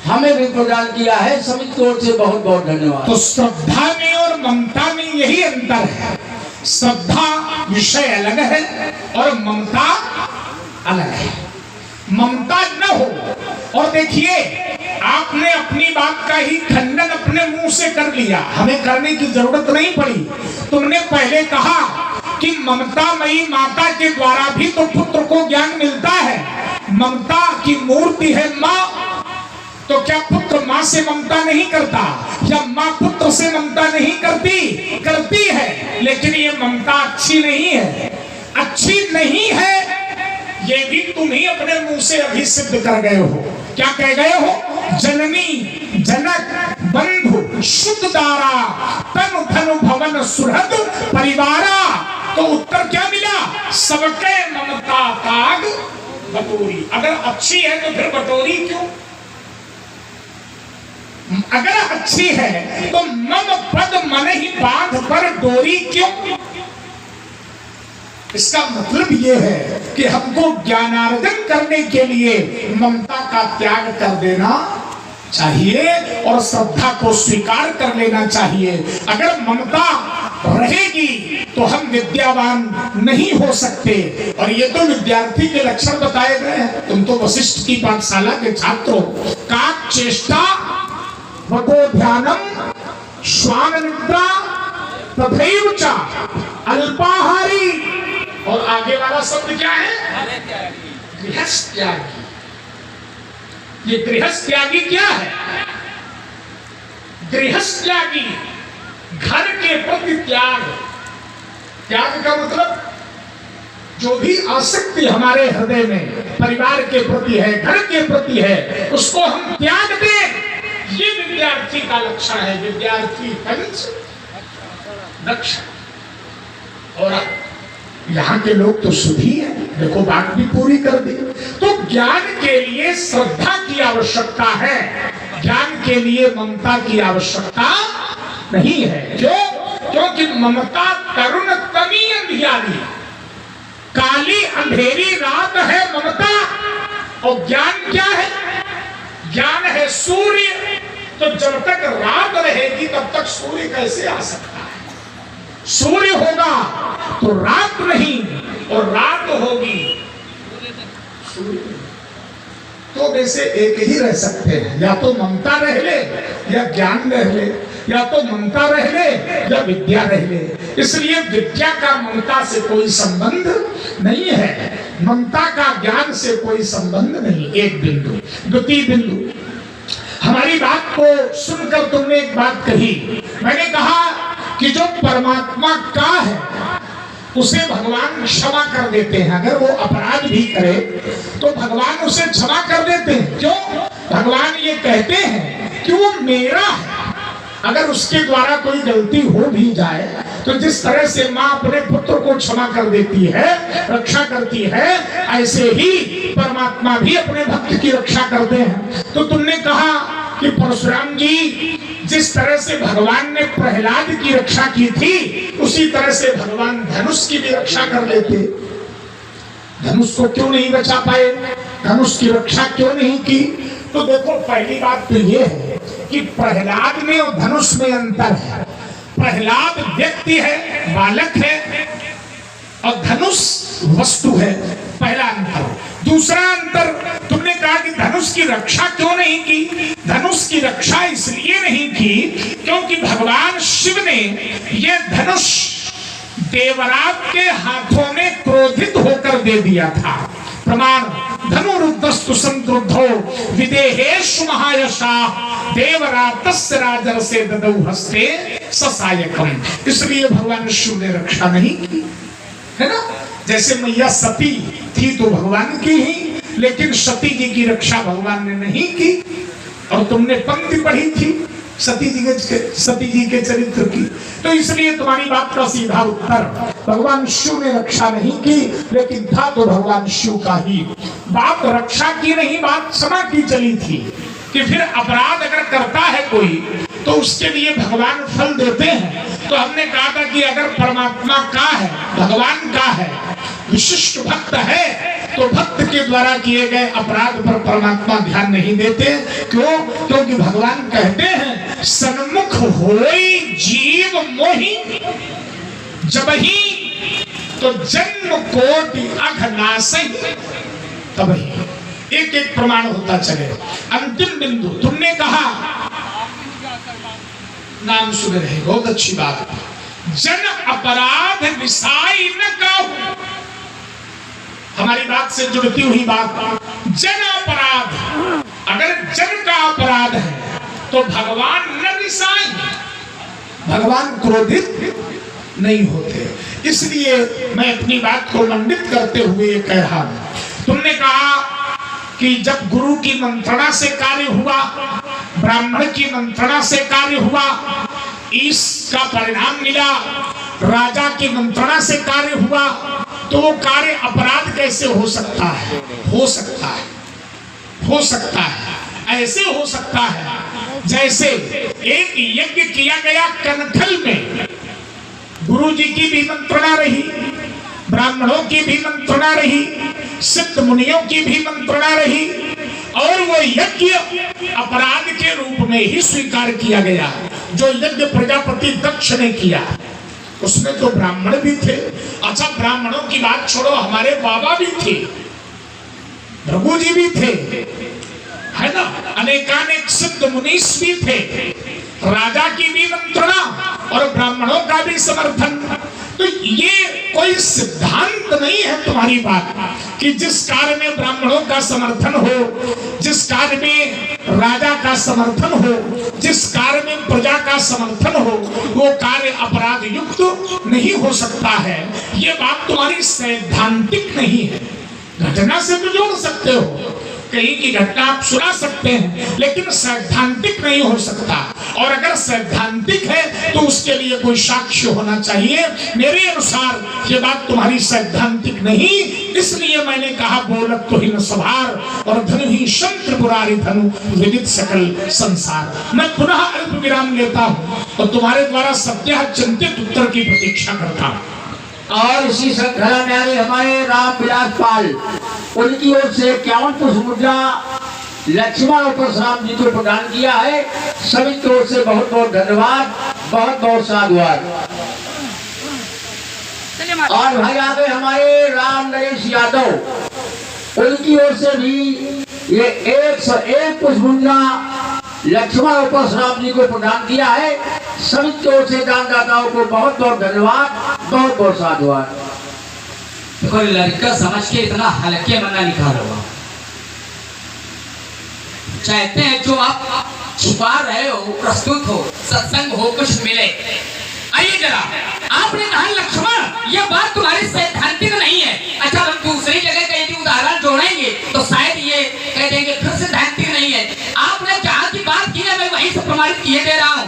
हमें भी प्रदान किया है। समिति की ओर से बहुत बहुत धन्यवाद। तो श्रद्धा में और ममता में यही अंतर है। श्रद्धा विषय अलग है और ममता अलग है। ममता न हो, और देखिए आपने अपनी बात का ही खंडन अपने मुंह से कर लिया, हमें करने की जरूरत नहीं पड़ी। तुमने पहले कहा कि ममतामयी माता के द्वारा भी तो पुत्र को ज्ञान मिलता है। ममता की मूर्ति है माँ, तो क्या पुत्र माँ से ममता नहीं करता, या माँ पुत्र से ममता नहीं करती? करती है, लेकिन ये ममता अच्छी नहीं है। अच्छी नहीं है ये भी तुम ही अपने मुंह से अभी सिद्ध कर गए हो। क्या कह गए हो? जननी जनक बंधु शुद्ध दारा तनु धनु भवन सुहृद परिवारा। तो उत्तर क्या मिला? सबके ममता ताग बटोरी। अगर अच्छी है तो फिर बटोरी क्यों? अगर अच्छी है तो मम पद मन ही बांध पर डोरी क्यों? इसका मतलब यह है कि हमको ज्ञानार्जन करने के लिए ममता का त्याग कर देना चाहिए और श्रद्धा को स्वीकार कर लेना चाहिए। अगर ममता रहेगी तो हम विद्यावान नहीं हो सकते। और ये तो विद्यार्थी के लक्षण बताए गए हैं। तुम तो वशिष्ठ की पाठशाला के छात्र हो। काक चेष्टा वतो ध्यानम श्वान निद्रा तथैव च अल्पाहारी। और आगे वाला शब्द क्या है? गृहस्थ त्यागी। ये गृहस्थ त्यागी क्या है? गृहस्थ त्यागी घर के प्रति त्याग। त्याग का मतलब जो भी आसक्ति हमारे हृदय में परिवार के प्रति है, घर के प्रति है, उसको हम त्याग दें। ये विद्यार्थी का लक्षण है। विद्यार्थी पंच दक्ष। और यहाँ के लोग तो सुधी हैं। देखो बात भी पूरी कर दी। तो ज्ञान के लिए श्रद्धा की आवश्यकता है, ज्ञान के लिए ममता की आवश्यकता नहीं है। क्यों? क्योंकि ममता तरुण तमी अंधियारी, काली अंधेरी रात है ममता। और ज्ञान क्या है? ज्ञान है सूर्य। तो जब तक रात रहेगी तब तक सूर्य कैसे आ सकता है? सूर्य होगा तो रात नहीं, और रात होगी सूर्य। तो वैसे एक ही रह सकते हैं, या तो ममता रह ले या ज्ञान रह ले, या तो ममता रह ले या विद्या रह ले। इसलिए विद्या का ममता से कोई संबंध नहीं है, ममता का ज्ञान से कोई संबंध नहीं। एक बिंदु। द्वितीय बिंदु, हमारी बात को सुनकर तुमने एक बात कही। मैंने कहा कि जो परमात्मा का है उसे भगवान क्षमा कर देते हैं। अगर वो अपराध भी करे तो भगवान उसे क्षमा कर देते हैं। क्यों? भगवान ये कहते हैं कि वो मेरा है। अगर उसके द्वारा कोई गलती हो भी जाए तो जिस तरह से माँ अपने पुत्र को क्षमा कर देती है, रक्षा करती है, ऐसे ही परमात्मा भी अपने भक्त की रक्षा करते हैं। तो तुमने कहा कि परशुराम जी जिस तरह से भगवान ने प्रहलाद की रक्षा की थी, उसी तरह से भगवान धनुष की भी रक्षा कर लेते। धनुष को क्यों नहीं बचा पाए? धनुष की रक्षा क्यों नहीं की? तो देखो, पहली बात तो ये है कि प्रहलाद में और धनुष में अंतर है। प्रहलाद व्यक्ति है, बालक है, और धनुष वस्तु है। पहला अंतर। दूसरा अंतर, तुमने कहा कि धनुष की रक्षा क्यों नहीं की? धनुष की रक्षा इसलिए नहीं की क्योंकि भगवान शिव ने ये धनुष देवराज के हाथों में क्रोधित होकर दे दिया था। प्रमाण धनुरुद्धस्तु संक्रुद्धो विदेहेषु महायशाः देवरातस्य राजर्षे ददौ हस्ते ससायकम। इसलिए भगवान शिव ने रक्षा नहीं की, है ना। जैसे मैया सती थी तो भगवान की ही, लेकिन सती जी की रक्षा भगवान ने नहीं की। और तुमने पंक्ति पढ़ी थी सती जी के चरित्र की, तो इसलिए तुम्हारी बात का सीधा उत्तर, भगवान शिव ने रक्षा नहीं की, लेकिन था तो भगवान शिव का ही। बात रक्षा की नहीं, बात क्षमा की चली थी कि फिर अपराध अगर करता है कोई तो उसके लिए भगवान फल देते हैं। तो हमने कहा था कि अगर परमात्मा का है, भगवान का है, विशिष्ट भक्त है, तो भक्त के द्वारा किए गए अपराध पर परमात्मा ध्यान नहीं देते। क्यों? क्योंकि भगवान कहते हैं सन्मुख होई जीव मोहि जबहि तो जन्म कोटि अघ नासहि तबहि। एक एक प्रमाण होता चले। अंतिम बिंदु तुमने कहा, नाम सुन रहे, बहुत अच्छी बात। जन अपराध विसाई न काहू, हमारी बात से जुड़ती हुई बात। जन अपराध, अगर जन का अपराध है तो भगवान न विसाई, भगवान क्रोधित नहीं होते। इसलिए मैं अपनी बात को मंडित करते हुए कह रहा हूं। तुमने कहा कि जब गुरु की मंत्रणा से कार्य हुआ, ब्राह्मण की मंत्रणा से कार्य हुआ, इसका परिणाम मिला, राजा की मंत्रणा से कार्य हुआ, तो वो कार्य अपराध कैसे हो सकता है? हो सकता है, हो सकता है, ऐसे हो सकता है जैसे एक यज्ञ किया गया कनखल में, गुरु जी की भी मंत्रणा रही, ब्राह्मणों की भी मंत्रणा रही, सिद्ध मुनियों की भी मंत्रणा रही, और वो यज्ञ अपराध के रूप में ही स्वीकार किया गया। जो यज्ञ प्रजापति दक्ष ने किया उसमें तो ब्राह्मण भी थे। अच्छा, ब्राह्मणों की बात छोड़ो, हमारे बाबा भी थे, भृगु जी भी थे, है ना, अनेकानेक सिद्ध मुनीष भी थे, राजा की भी मंत्रणा और ब्राह्मणों का भी समर्थन। तो ये कोई सिद्धांत नहीं है तुम्हारी बात कि जिस कार्य में ब्राह्मणों का समर्थन हो, जिस कार्य में राजा का समर्थन हो, जिस कार्य में प्रजा का समर्थन हो, वो कार्य अपराध युक्त नहीं हो सकता है। ये बात तुम्हारी सैद्धांतिक नहीं है। घटना से तो जोड़ सकते हो, कहीं की घटना आप सुना सकते हैं, लेकिन सैद्धांतिक नहीं हो सकता। और अगर सैद्धांतिक है तो उसके लिए कोई साक्ष्य होना चाहिए। मेरे अनुसार ये बात तुम्हारी सैद्धांतिक नहीं, इसलिए मैंने कहा बोलत तो ही न सभार और धनु ही शंत्र पुरारी धनु विदित सकल संसार। मैं पुनः अल्प विराम लेता हूँ और तुम्हारे द्वारा सत्य चिंतित उत्तर की प्रतीक्षा करता हूँ। और इसी श्रृंखला में आगे हमारे राम विलास पाल, उनकी ओर से 51 पुष्प मुद्रा लक्ष्मण और परशुराम जी को प्रदान किया है। सभी की ओर से बहुत बहुत धन्यवाद, बहुत बहुत साधुवाद। और भाई आगे हमारे राम नरेश यादव, उनकी ओर से भी ये 101 पुष्प मुद्रा लक्ष्मण और परशुराम जी को प्रदान किया है। सभी की ओर से दानदाताओं को बहुत बहुत धन्यवाद, बहुत बहुत साधुवाद। कोई लड़का समझ के इतना हल्के मना निकालो। चाहते हैं जो आप छुपा रहे हो, प्रस्तुत हो, सत्संग हो, कुछ मिले। आइए जरा, आपने कहा लक्ष्मण, ये बात तुम्हारी सैद्धांतिक नहीं है। अच्छा, हम दूसरी जगह कहीं भी उदाहरण जोड़ेंगे तो शायद ये कह देंगे फिर सैद्धांतिक नहीं है। आपने जहाँ की बात की है मैं वहीं से प्रमाणित किए दे रहा हूँ,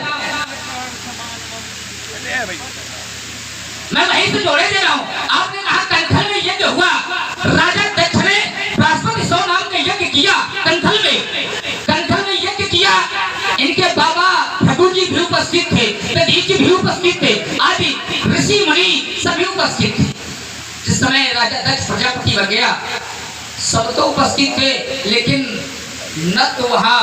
मैं वहीं से जोड़े दे रहा हूँ। आपने कहा कंथल में यज्ञ हुआ, राजा दक्ष ने बृहस्पति सौ नाम का यज्ञ किया कंथल में यज्ञ किया। इनके बाबा भृगु जी भी उपस्थित थे, दधीच जी भी उपस्थित थे, आदि ऋषि मुनि सभी उपस्थित थे। जिस समय राजा दक्ष प्रजापति बन गया, सब तो उपस्थित थे, लेकिन न तो वहाँ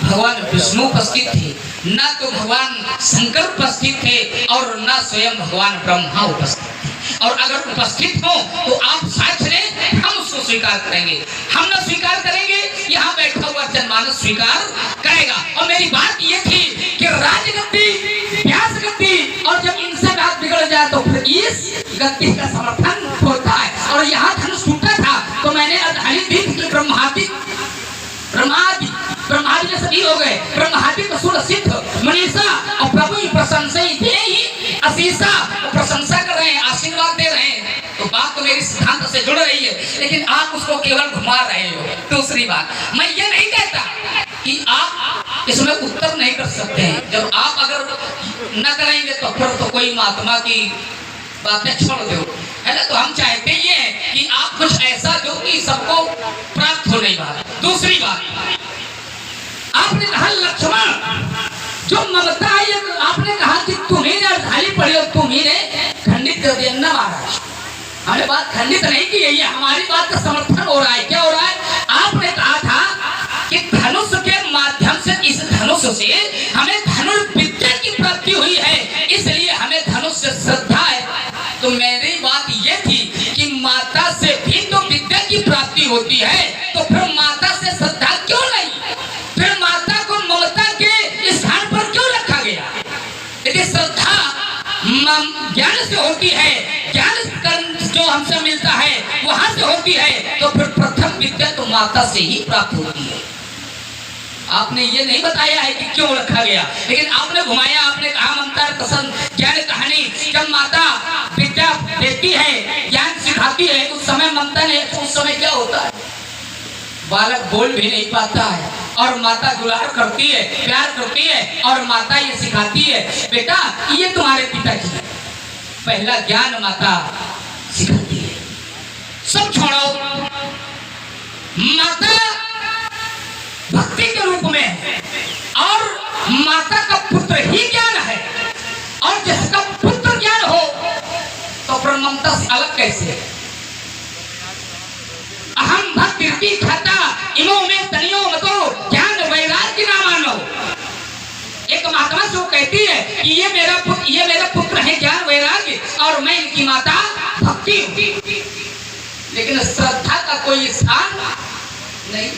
भगवान विष्णु उपस्थित थे, न तो भगवान शंकर उपस्थित थे, और न स्वयं भगवान ब्रह्मा उपस्थित थे। और अगर उपस्थित हो तो आप साक्ष्य दें, हम उसको स्वीकार करेंगे। हम न स्वीकार करेंगे, यहाँ बैठा हुआ जनमानस स्वीकार करेगा। और मेरी बात ये थी कि राजगद्दी, व्यास गद्दी, और जब इनसे बात बिगड़ जाए तो फिर इस गद्दी का समर्थन होता है। और यहाँ धनुष टूटा था तो मैंने अधारी दीप ब्रह्मपति हो गए, ब्रह्मादि सुर सिद्ध मनीषा और प्रभु की प्रशंसा ही असीसा प्रशंसा कर रहे हैं, आशीर्वाद दे रहे हैं। तो बात तो मेरी सिद्धांत से जुड़ रही है, लेकिन आप उसको केवल घुमा रहे हो। दूसरी बात, मैं ये नहीं कहता कि आप इसमें उत्तर नहीं कर सकते हैं। जब आप अगर न करेंगे तो फिर तो कोई महात्मा की बातें छोड़ दो, है ना। तो हम चाहते ये हैं कि आप कुछ ऐसा दो कि सबको प्राप्त हो। नहीं बात। दूसरी बात, आपने कहा लक्ष्मण जो ममता है, आपने कहा कि तुम्ही ने अर्धाली पड़ी और तुम्ही ने खंडित कर दिया। ना महाराज, हमने बात खंडित नहीं की है, ये हमारी बात का समर्थन हो रहा है। क्या हो रहा है? आपने कहा था कि धनुष के माध्यम से, इस धनुष से हमें धनुर्विद्या की प्राप्ति हुई है, इसलिए हमें धनुष से श्रद्धा है। तो मेरी बात ये थी कि माता से भी तो विद्या की प्राप्ति होती है, तो फिर माता से श्रद्धा क्यों नहीं? फिर माता को ममता के स्थान पर क्यों रखा गया? यदि श्रद्धा ज्ञान से होती है, ज्ञान जो हमसे मिलता है वहां से होती है, तो फिर प्रथम विद्या तो माता से ही प्राप्त होती है। आपने ये नहीं बताया है कि क्यों रखा गया, लेकिन आपने घुमाया। आपने कहा ममता कसन ज्ञान कहानी, जब माता विद्या देती है, ज्ञान सिखाती है, उस समय ममता ने, उस समय क्या होता है? बालक बोल भी नहीं पाता है और माता दुलार करती है, प्यार करती है और माता ये सिखाती है, बेटा ये तुम्हारे पिताजी है। पहला ज्ञान माता सिखाती है। सब छोड़ो, माता भक्ति के रूप में है और माता का पुत्र ही ज्ञान है, और जिसका पुत्र ज्ञान हो तो फिर ममता से अलग कैसे है? अहम भक्ति खाता इमो में तनियो मतो ज्ञान वैराग्य ना मानो। एक महात्मा जो कहती है कि ये मेरा पुत्र है ज्ञान वैराग्य और मैं इनकी माता भक्ति हूं, लेकिन श्रद्धा का कोई स्थान नहीं।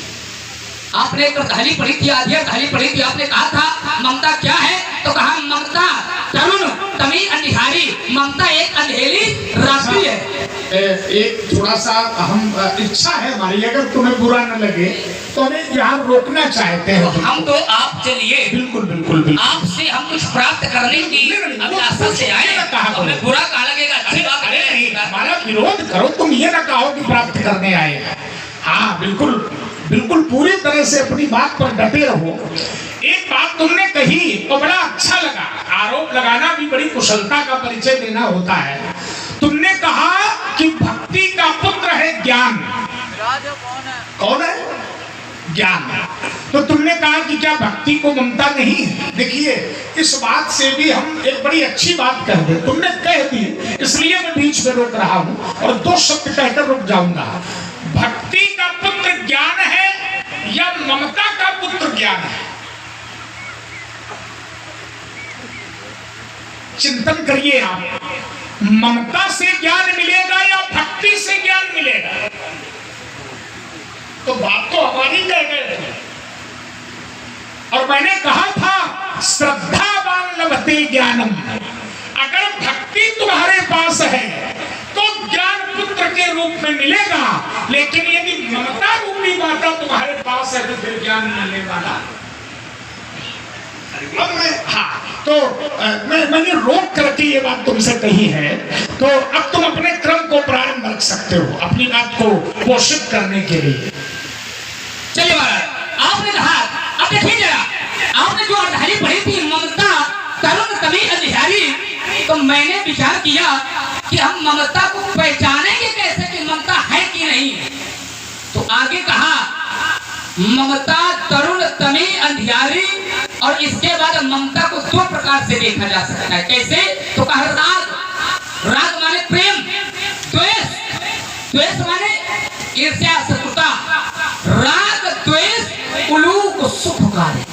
आपने एक अर्धाली पढ़ी थी, आधी अर्धाली पढ़ी थी, आपने कहा था ममता क्या है, तो कहा ममता तरुण तमी अंधियारी, ममता एक अंधेरी रात्रि है। एक थोड़ा सा हम इच्छा है हमारी, अगर तुम्हें बुरा न लगे तो हमें यहाँ रोकना चाहते हैं। तो हम तो आप चलिए, बिल्कुल बिल्कुल बिल्कुल आपसे हम कुछ प्राप्त करने की अभिलाषा से आए, तो हमें बुरा कहा लगेगा? अच्छी बात है, हमारा विरोध करो, तुम ये ना कहो कि प्राप्त करने आए। हाँ बिल्कुल बिल्कुल, पूरी तरह से अपनी बात पर डटे रहो। एक बात तुमने कही तो बड़ा अच्छा लगा, आरोप लगाना भी बड़ी कुशलता का परिचय देना होता है। तुमने कहा कि भक्ति का पुत्र है ज्ञान। कौन है? ज्ञान। तो तुमने कहा कि क्या भक्ति को ममता नहीं है? देखिए, इस बात से भी हम एक बड़ी अच्छी बात कह दे, तुमने कह दी, इसलिए मैं बीच में रोक रहा हूं और दो शब्द कहकर रुक जाऊंगा। भक्ति का पुत्र ज्ञान है या ममता का पुत्र ज्ञान है? चिंतन करिए आप, ममता से ज्ञान मिलेगा या भक्ति से ज्ञान मिलेगा? तो बात तो हमारी कह गए थे, और मैंने कहा था श्रद्धावान लभते ज्ञानम। अगर भक्ति तुम्हारे पास है तो ज्ञान पुत्र के रूप में मिलेगा, लेकिन यदि ममता रूपी माता तुम्हारे पास है तो फिर ज्ञान मिलने वाला। अब मैंने रोक करके ये बात तुमसे कही है, तो अब तुम अपने क्रम को प्रारंभ रख सकते हो अपनी बात को पोषित करने के लिए। चलिए महाराज, आपने कहा, अब देखिए जरा, आपने जो अर्धाली पढ़ी थी ममता तरुण तभी अंधियारी, तो मैंने विचार किया कि हम ममता को पहचानेंगे कैसे कि ममता है कि नहीं। तो आगे कहा ममता तरुण तमी अंधियारी, और इसके बाद ममता को दो प्रकार से देखा जा सकता है। कैसे? तो कहा राग। राग माने प्रेम, द्वेष, द्वेष माने ईर्ष्या शत्रुता। राग द्वेष उलूक सुख कार्य।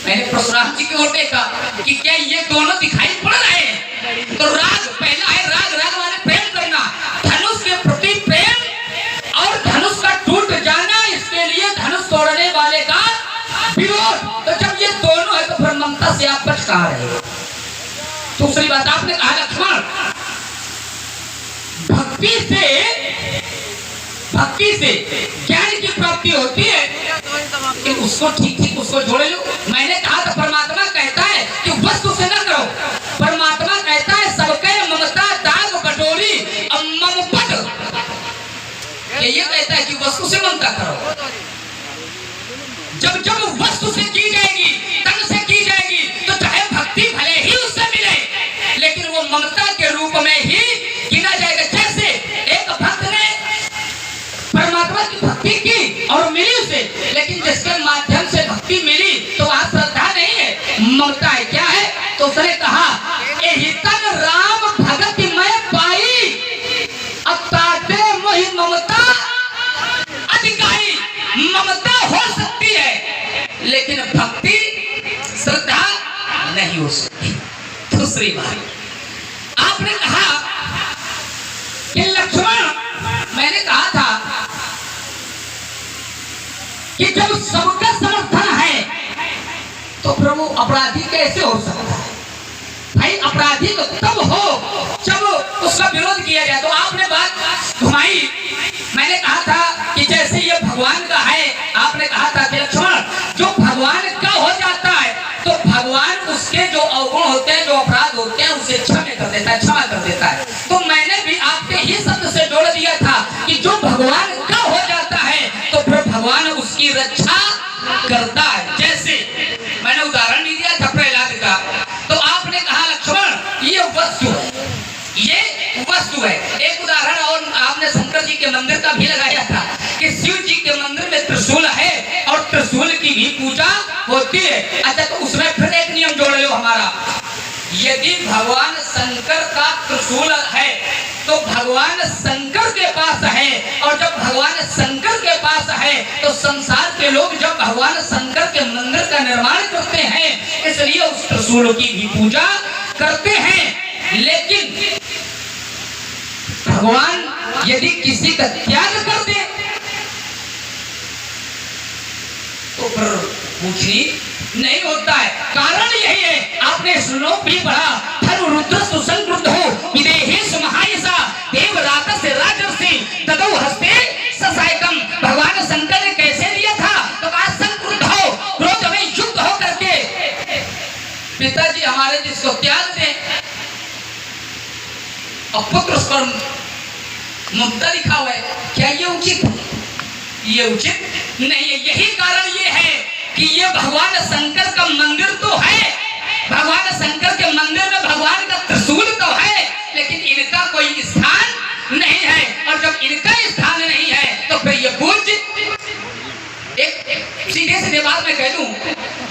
मैंने परशुराम जी की ओर देखा कि क्या ये दोनों दिखाई पड़ रहे हैं? तो राग पहला है, राग, राग माने प्रेम करना, धनुष के प्रति प्रेम और धनुष का टूट जाना, इसके लिए धनुष तोड़ने वाले का विरोध। तो जब ये दोनों है तो फिर ममता से आप बच कहां रहे? दूसरी बात आपने कहा लक्ष्मण भक्ति से ज्ञान की प्राप्ति होती है, उसको ठीक उसको जोड़े लो। मैंने कहा था परमात्मा कहता है कि वस्तु से न करो, परमात्मा कहता है सबके ममता दाग बटोरी ममपट, ये कहता है कि वस्तु से ममता करो। जब जब वस्तु से की जाएगी, तन से की जाएगी, तो चाहे भक्ति भले ही उससे मिले, लेकिन वो ममता के रूप में ही गिना जाएगा। जैसे एक भक्त ने परमात्मा की भक्ति की और मिली उसे, लेकिन जिसके माध्यम से भक्ति मिली तो वहां श्रद्धा नहीं है, ममता है। क्या है? तो उसने कहा एहि तन राम भगति मैं पाई, अब ताते मोहि ममता अधिकारी। ममता हो सकती है लेकिन भक्ति श्रद्धा नहीं हो सकती। दूसरी बात आपने कहा कि लक्ष्मण, मैंने कहा था कि जब सबका समर्थन है तो प्रभु अपराधी कैसे हो सकता है? भाई अपराधी तो तब हो जब उसका विरोध किया जाए। तो आपने बात घुमाई। मैंने कहा था कि जैसे ये भगवान का है, आपने कहा था कि लक्ष्मण जो भगवान का हो जाता है तो भगवान उसके जो अवगुण होते हैं, जो अपराध होते हैं, उसे क्षमा कर देता है, क्षमा कर देता है। तो मैंने भी आपके ही शब्द से जोड़ दिया था कि जो भगवान का हो जाता है तो फिर भगवान उसकी रक्षा करता है। जैसे मैंने उदाहरण नहीं दिया था प्रहलाद का, तो आपने कहा लक्ष्मण ये वस्तु है, ये वस्तु है। एक उदाहरण और आपने शंकर जी के मंदिर का भी लगाया था कि शिव जी के मंदिर में त्रिशूल है और त्रिशूल की भी पूजा होती है। अच्छा, तो उसमें फिर एक नियम जोड़ लो हमारा, यदि भगवान शंकर का त्रिशूल है तो भगवान शंकर के पास है, और जब भगवान शंकर के पास है तो संसार के लोग जब भगवान शंकर के मंदिर का निर्माण करते हैं इसलिए उस त्रिशूल की भी पूजा करते हैं। लेकिन भगवान यदि किसी का त्याग कर दे तो फिर पूछनी नहीं होता है। कारण यही है, आपने श्लोक भी पढ़ा, धर्म रुद्र सुसंक्रुद्ध हो विदेहेश महायसा देव रातस्य राजर्षि तदौ हस्ते ससायकम। भगवान शंकर ने कैसे लिया था? तो कहा संक्रुद्ध हो, क्रोध में युक्त हो करके पिताजी हमारे जिसको त्याग दे और पुत्र उस पर ममता लिखा हुआ है, क्या ये उचित है? ये उचित नहीं है। यही कारण ये है कि ये भगवान शंकर का मंदिर तो है, भगवान शंकर के मंदिर में भगवान का त्रिशूल तो है, लेकिन इनका कोई स्थान नहीं है। और जब इनका स्थान नहीं है तो फिर ये पूज्य। एक सीधे सीधे बात मैं कह दूं,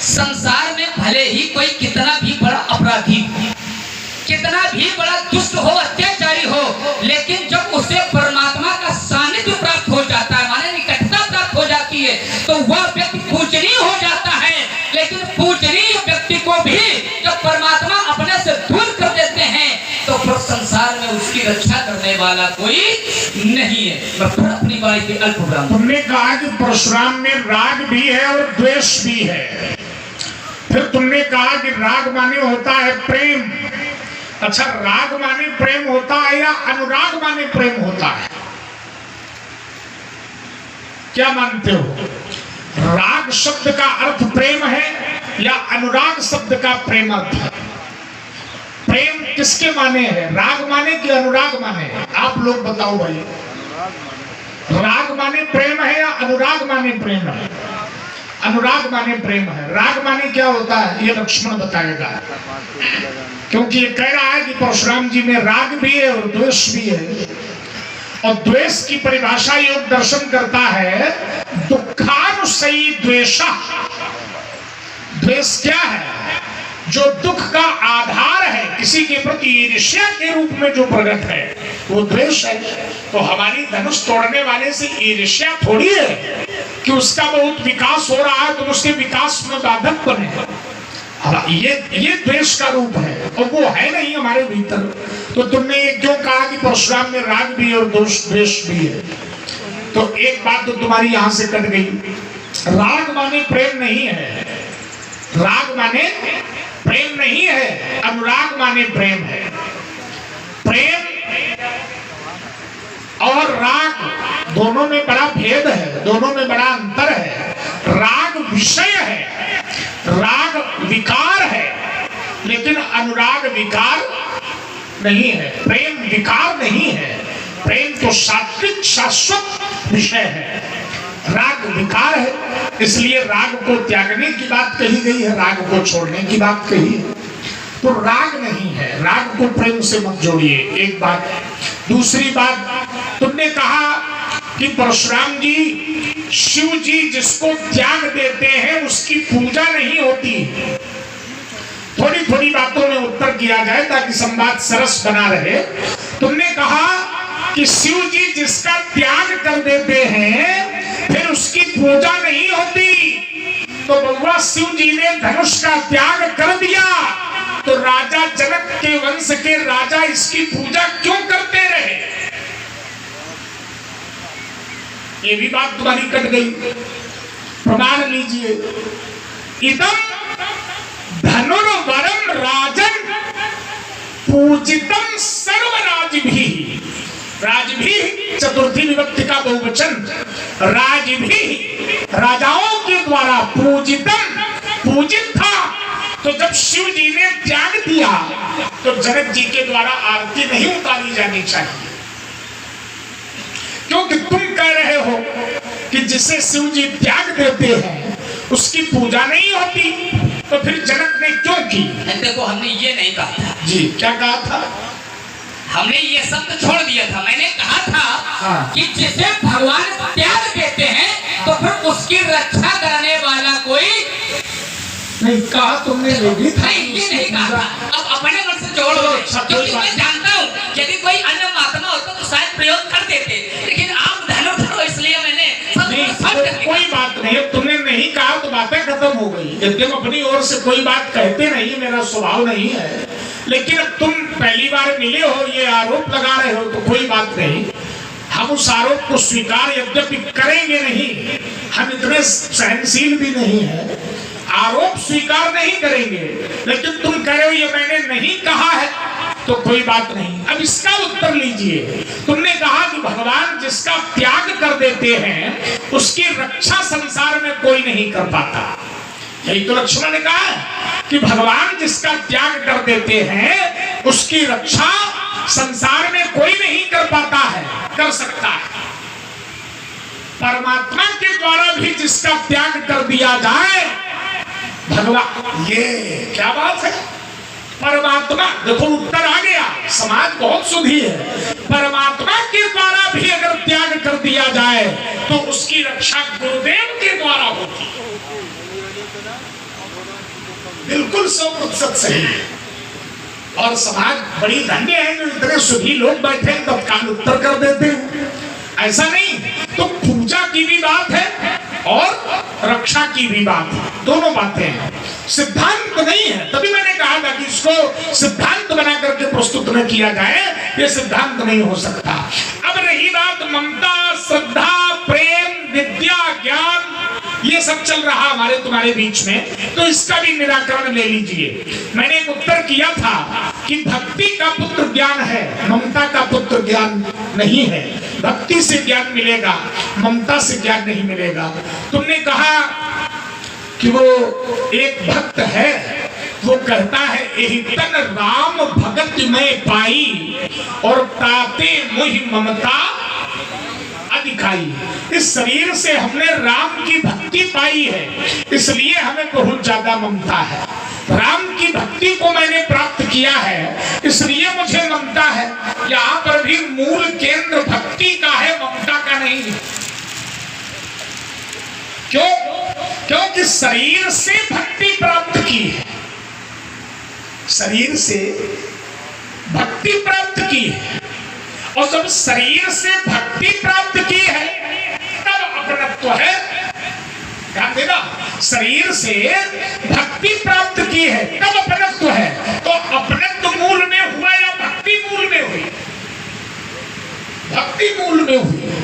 संसार में भले ही कोई कितना भी बड़ा अपराधी, कितना भी बड़ा दुष्ट हो, अत्याचारी हो, लेकिन जब उसे परमात्मा का सानिध्य प्राप्त हो जाता है, माने निकटता प्राप्त हो जाती है, तो वह व्यक्ति पूजनीय हो जाता है। लेकिन पूजनीय व्यक्ति को भी जब परमात्मा अपने से दूर कर देते हैं तो फिर संसार में उसकी रक्षा करने वाला कोई नहीं है। मैं फिर अपनी बात के अल्प विराम। तुमने कहा कि परशुराम में राग भी है और द्वेष भी है, फिर तुमने कहा कि राग माने होता है प्रेम। अच्छा, राग माने प्रेम होता है या अनुराग माने प्रेम होता है? क्या मानते हो? राग शब्द का अर्थ प्रेम है या अनुराग शब्द का प्रेम अर्थ है? प्रेम किसके माने है, राग माने कि अनुराग माने? आप लोग बताओ भाई, राग माने प्रेम है या अनुराग माने प्रेम है? अनुराग माने प्रेम है। राग माने क्या होता है ये लक्ष्मण बताएगा, क्योंकि ये कह रहा है कि परशुराम जी में राग भी है और द्वेष भी है। और द्वेष की परिभाषा योग दर्शन करता है दुखानुसयी द्वेषः। द्वेष क्या है? जो दुख का आधार है, किसी के प्रति ईर्ष्या के रूप में जो प्रकट है वो द्वेष है। तो हमारी धनुष तोड़ने वाले से ईर्ष्या थोड़ी है कि उसका बहुत विकास हो रहा है तो उसके विकास में बाधक बने। ये द्वेष का रूप है और वो है नहीं हमारे भीतर। तो तुमने ये क्यों कहा कि परशुराम में राग भी और द्वेष भी है? तो एक बात तो तुम्हारी यहां से कट गई। राग माने प्रेम नहीं है, राग माने प्रेम नहीं है, अनुराग माने प्रेम है। प्रेम और राग दोनों में बड़ा भेद है, दोनों में बड़ा अंतर है। राग विषय है, राग विकार है, लेकिन अनुराग विकार नहीं है, प्रेम विकार नहीं है। प्रेम तो सात्विक शाश्वत विषय है, राग विकार है। इसलिए राग को त्यागने की बात कही गई है, राग को छोड़ने की बात कही है। तो राग नहीं है, राग को प्रेम से मत जोड़िए, एक बात। दूसरी बात, तुमने कहा कि परशुराम जी, शिव जी जिसको त्याग देते हैं उसकी पूजा नहीं होती। थोड़ी थोड़ी बातों में उत्तर किया जाए ताकि संवाद सरस बना रहे। तुमने कहा कि शिव जी जिसका त्याग कर देते हैं फिर उसकी पूजा नहीं होती। तो बउआ, शिव जी ने धनुष का त्याग कर दिया तो राजा जनक के वंश के राजा इसकी पूजा क्यों करते रहे? ये भी बात तुम्हारी कट गई। प्रमाण लीजिए। इदम धनुर्वरम राजन पूजितम सर्वराजभी। राजभी चतुर्थी विभक्ति का बहुवचन, राजभी राजाओं के द्वारा पूजितम पूजित था। तो जब शिव जी ने त्याग दिया तो जनक जी के द्वारा आरती नहीं उतारी जानी चाहिए, क्योंकि तुम कह रहे हो कि जिसे शिव जी त्याग देते हैं उसकी पूजा नहीं होती। तो फिर जनक ने क्यों की? देखो, हमने ये नहीं कहा था जी। क्या कहा था? हमने ये शब्द छोड़ दिया था। मैंने कहा था कि जिसे भगवान त्याग देते हैं तो फिर उसकी रक्षा करने वाला कोई नहीं कहा तुमने। नहीं, ये नहीं कहा था। अब अपने मन से जोड़ दो, क्योंकि मैं जानता हूँ यदि कोई अन्य महात्मा होता तो शायद प्रयोग कर देते, लेकिन आप धनो इसलिए मैंने कोई बात नहीं। तुमने नहीं कहा तो बातें खत्म हो गई। यद्यप अपनी ओर से कोई बात कहते नहीं, मेरा स्वभाव नहीं है, लेकिन अब तुम पहली बार मिले हो, ये आरोप लगा रहे हो तो कोई बात नहीं। हम उस आरोप को स्वीकार यद्यपि करेंगे नहीं, हम इतने सहनशील भी नहीं है, आरोप स्वीकार नहीं करेंगे। लेकिन तुम कह रहे हो ये मैंने नहीं कहा है, तो कोई बात नहीं। अब इसका उत्तर लीजिए। तुमने कहा कि भगवान जिसका त्याग कर देते हैं उसकी रक्षा संसार में कोई नहीं कर पाता। यही तो लक्ष्मण ने कहा कि भगवान जिसका त्याग कर देते हैं उसकी रक्षा संसार में कोई नहीं कर पाता है, कर सकता है। परमात्मा के द्वारा भी जिसका त्याग कर दिया जाए भगवान, ये क्या बात है? परमात्मा, देखो उत्तर आ गया। समाज बहुत सुधी है। परमात्मा के द्वारा भी अगर त्याग कर दिया जाए तो उसकी रक्षा गुरुदेव के द्वारा होती। बिल्कुल 100% सही है। और समाज बड़ी धन्य है जो इतने सुधी लोग बैठे हैं तत्काल उत्तर कर देते हैं। ऐसा नहीं, तो पूजा की भी बात है और रक्षा की भी बात है, दोनों बातें हैं। सिद्धांत नहीं है। तभी मैंने कहा था कि इसको सिद्धांत बना करके प्रस्तुत न किया जाए, ये सिद्धांत नहीं हो सकता। अब रही बात ममता, श्रद्धा, प्रेम, विद्या, ज्ञान, ये सब चल रहा हमारे तुम्हारे बीच में, तो इसका भी निराकरण ले लीजिए। मैंने एक उत्तर किया था कि भक्ति का पुत्र ज्ञान है, ममता का पुत्र ज्ञान नहीं है। भक्ति से ज्ञान मिलेगा, ममता से ज्ञान नहीं मिलेगा। तुमने कहा कि वो एक भक्त है, वो कहता है यही तन राम भगत में पाई और ताते मुहि ममता दिखाई। इस शरीर से हमने राम की भक्ति पाई है, इसलिए हमें बहुत ज्यादा ममता है। राम की भक्ति को मैंने प्राप्त किया है, इसलिए मुझे ममता है। यहाँ पर भी मूल केंद्र भक्ति का है, ममता का नहीं। क्यों? क्योंकि शरीर से भक्ति प्राप्त की है, शरीर से भक्ति प्राप्त की है। और जब शरीर से भक्ति प्राप्त की है तब अपनत्व है। ध्यान देना, शरीर से भक्ति प्राप्त की है तब अपनत्व है। तो अपनत्व मूल में हुआ या भक्ति मूल में हुई? भक्ति मूल में हुई।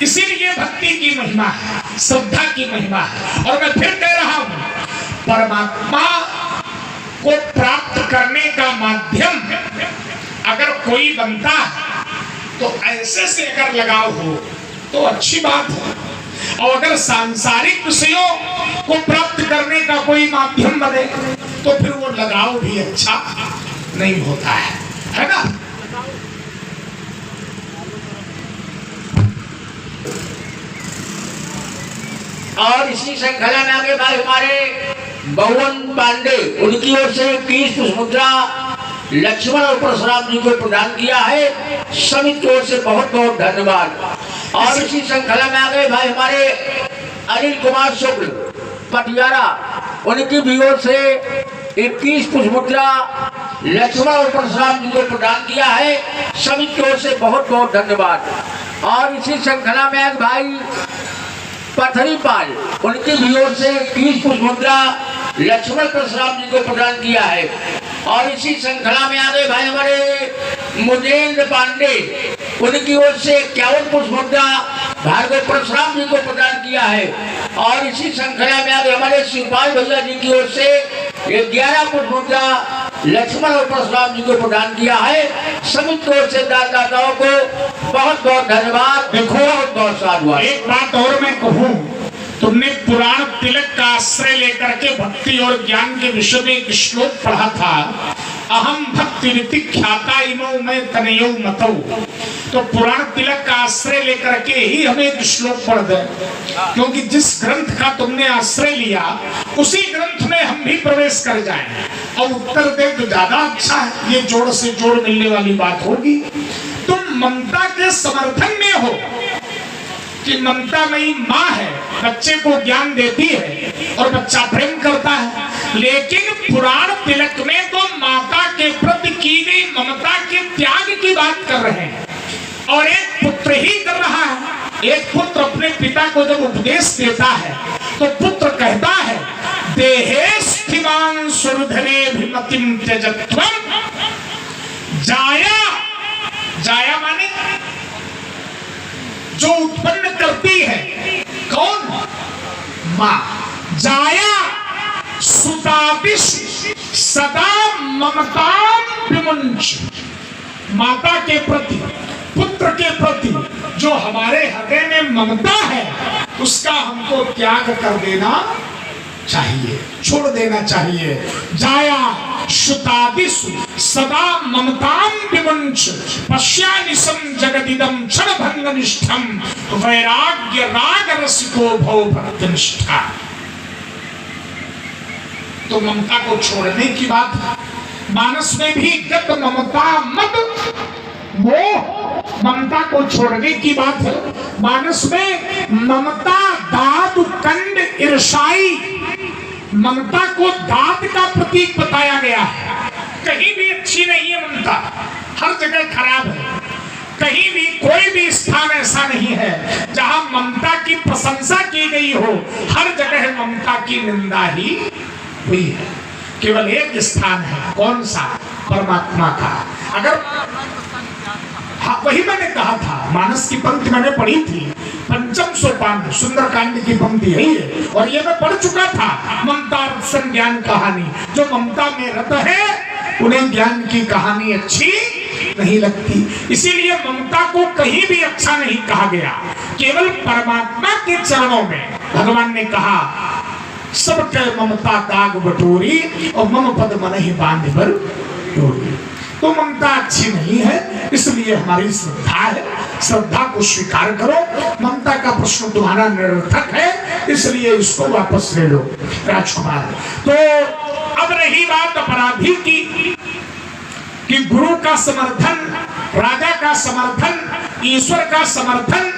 इसीलिए भक्ति की महिमा है, श्रद्धा की महिमा है। और मैं फिर कह रहा हूं, परमात्मा को प्राप्त करने का माध्यम अगर कोई बनता है तो ऐसे से अगर लगाव हो तो अच्छी बात है। और अगर सांसारिक विषयों को प्राप्त करने का कोई माध्यम बने तो फिर वो लगाव भी अच्छा नहीं होता है ना। और इसी श्रृंखला में आगे भाई हमारे बहुवन पांडे, उनकी ओर से 21 पुष्पमुद्रा लक्ष्मण और परशुराम जी को प्रदान किया है। समिति की ओर से बहुत बहुत धन्यवाद। और इसी श्रृंखला में आगे भाई हमारे अनिल कुमार शुक्ल पटियारा, उनकी भी ओर से 21 पुष्पमुद्रा लक्ष्मण और परशुराम जी को प्रदान किया है। समिति की ओर से बहुत बहुत धन्यवाद। और इसी श्रृंखला में आगे भाई पथरी पाल, उनकी भी ओर से 21 पुष्पमुद्रा लक्ष्मण परशुराम जी को प्रदान किया है। और इसी श्रृंखला में आगे भाई हमारे मुजेंद्र पांडे, उनकी ओर से 51 पुष्पमुद्रा भार्गव परशुराम जी को प्रदान किया है। और इसी श्रृंखला में आगे हमारे शिवपाल भैया जी की ओर से 11 पुष्पमुद्रा लक्ष्मण और परशुराम जी को प्रदान किया है। समिति की ओर से दाताओं को बहुत बहुत धन्यवाद। देखो बहुत बहुत साधुवाद। एक बात और मैं कहूँ, तुमने पुराण तिलक का आश्रय लेकर के भक्ति और ज्ञान के विषय में एक श्लोक पढ़ा था, अहम भक्ति रीति ख्याता इमो मैं तनयो मतौ। तो पुराण तिलक का आश्रय लेकर के ही हमें एक श्लोक पढ़ दे, क्योंकि जिस ग्रंथ का तुमने आश्रय लिया उसी ग्रंथ में हम भी प्रवेश कर जाएं और उत्तर दे तो ज्यादा अच्छा है। ये जोड़ से जोड़ मिलने वाली बात होगी। तुम ममता के समर्थन में हो कि ममता मई माँ है, बच्चे को ज्ञान देती है और बच्चा प्रेम करता है, लेकिन पुराण तिलक में तो माता के प्रति की गई ममता के त्याग की बात कर रहे हैं। और एक पुत्र ही कर रहा है। एक पुत्र अपने पिता को जब उपदेश देता है तो पुत्र कहता है, देहे स्थिमान सुरधरे भिमतिम त्यजत्वम। जाया, जाया माने जो उत्पन्न करती है, कौन? माँ। जाया सुतादिश सदा ममता विमुंच। माता के प्रति, पुत्र के प्रति जो हमारे हृदय में ममता है उसका हमको त्याग कर देना चाहिए, छोड़ देना चाहिए। जाया शुतादिषु सदा ममतां विमुंच पश्यानिशं जगदिदं क्षणभंगनिष्ठं वैराग्य राग रसिको भव भक्तिनिष्ठा। तो ममता को छोड़ने की बात है। मानस में भी गत ममता मद मोह, ममता को छोड़ने की बात है। मानस में ममता दाद कंड ईर्षाई, ममता को दाद का प्रतीक बताया गया है। कहीं भी अच्छी नहीं है ममता, हर जगह खराब है। कहीं भी कोई भी स्थान ऐसा नहीं है जहां ममता की प्रशंसा की गई हो, हर जगह ममता की निंदा ही हुई है। केवल एक स्थान है, कौन सा? परमात्मा का। अगर हाँ, वही मैंने कहा था, मानस की पंक्ति मैंने पढ़ी थी, पंचम सोपान सुंदरकांड की पंक्ति यही है। और ये मैं पढ़ चुका था, ममता रसन ज्ञान कहानी। जो ममता में रत है उन्हें ज्ञान की कहानी अच्छी नहीं लगती। इसीलिए ममता को कहीं भी अच्छा नहीं कहा गया। केवल परमात्मा के चरणों में भगवान ने कहा, सबके ममता दाग बटोरी और मम पद मन ही बांध पर डोरी। तो ममता अच्छी नहीं है, इसलिए हमारी श्रद्धा है, श्रद्धा को स्वीकार करो। ममता का प्रश्न तुम्हारा निरर्थक है, इसलिए इसको वापस ले लो। राजकुमार, तो अब रही बात अपराधी की कि गुरु का समर्थन, राजा का समर्थन, ईश्वर का समर्थन,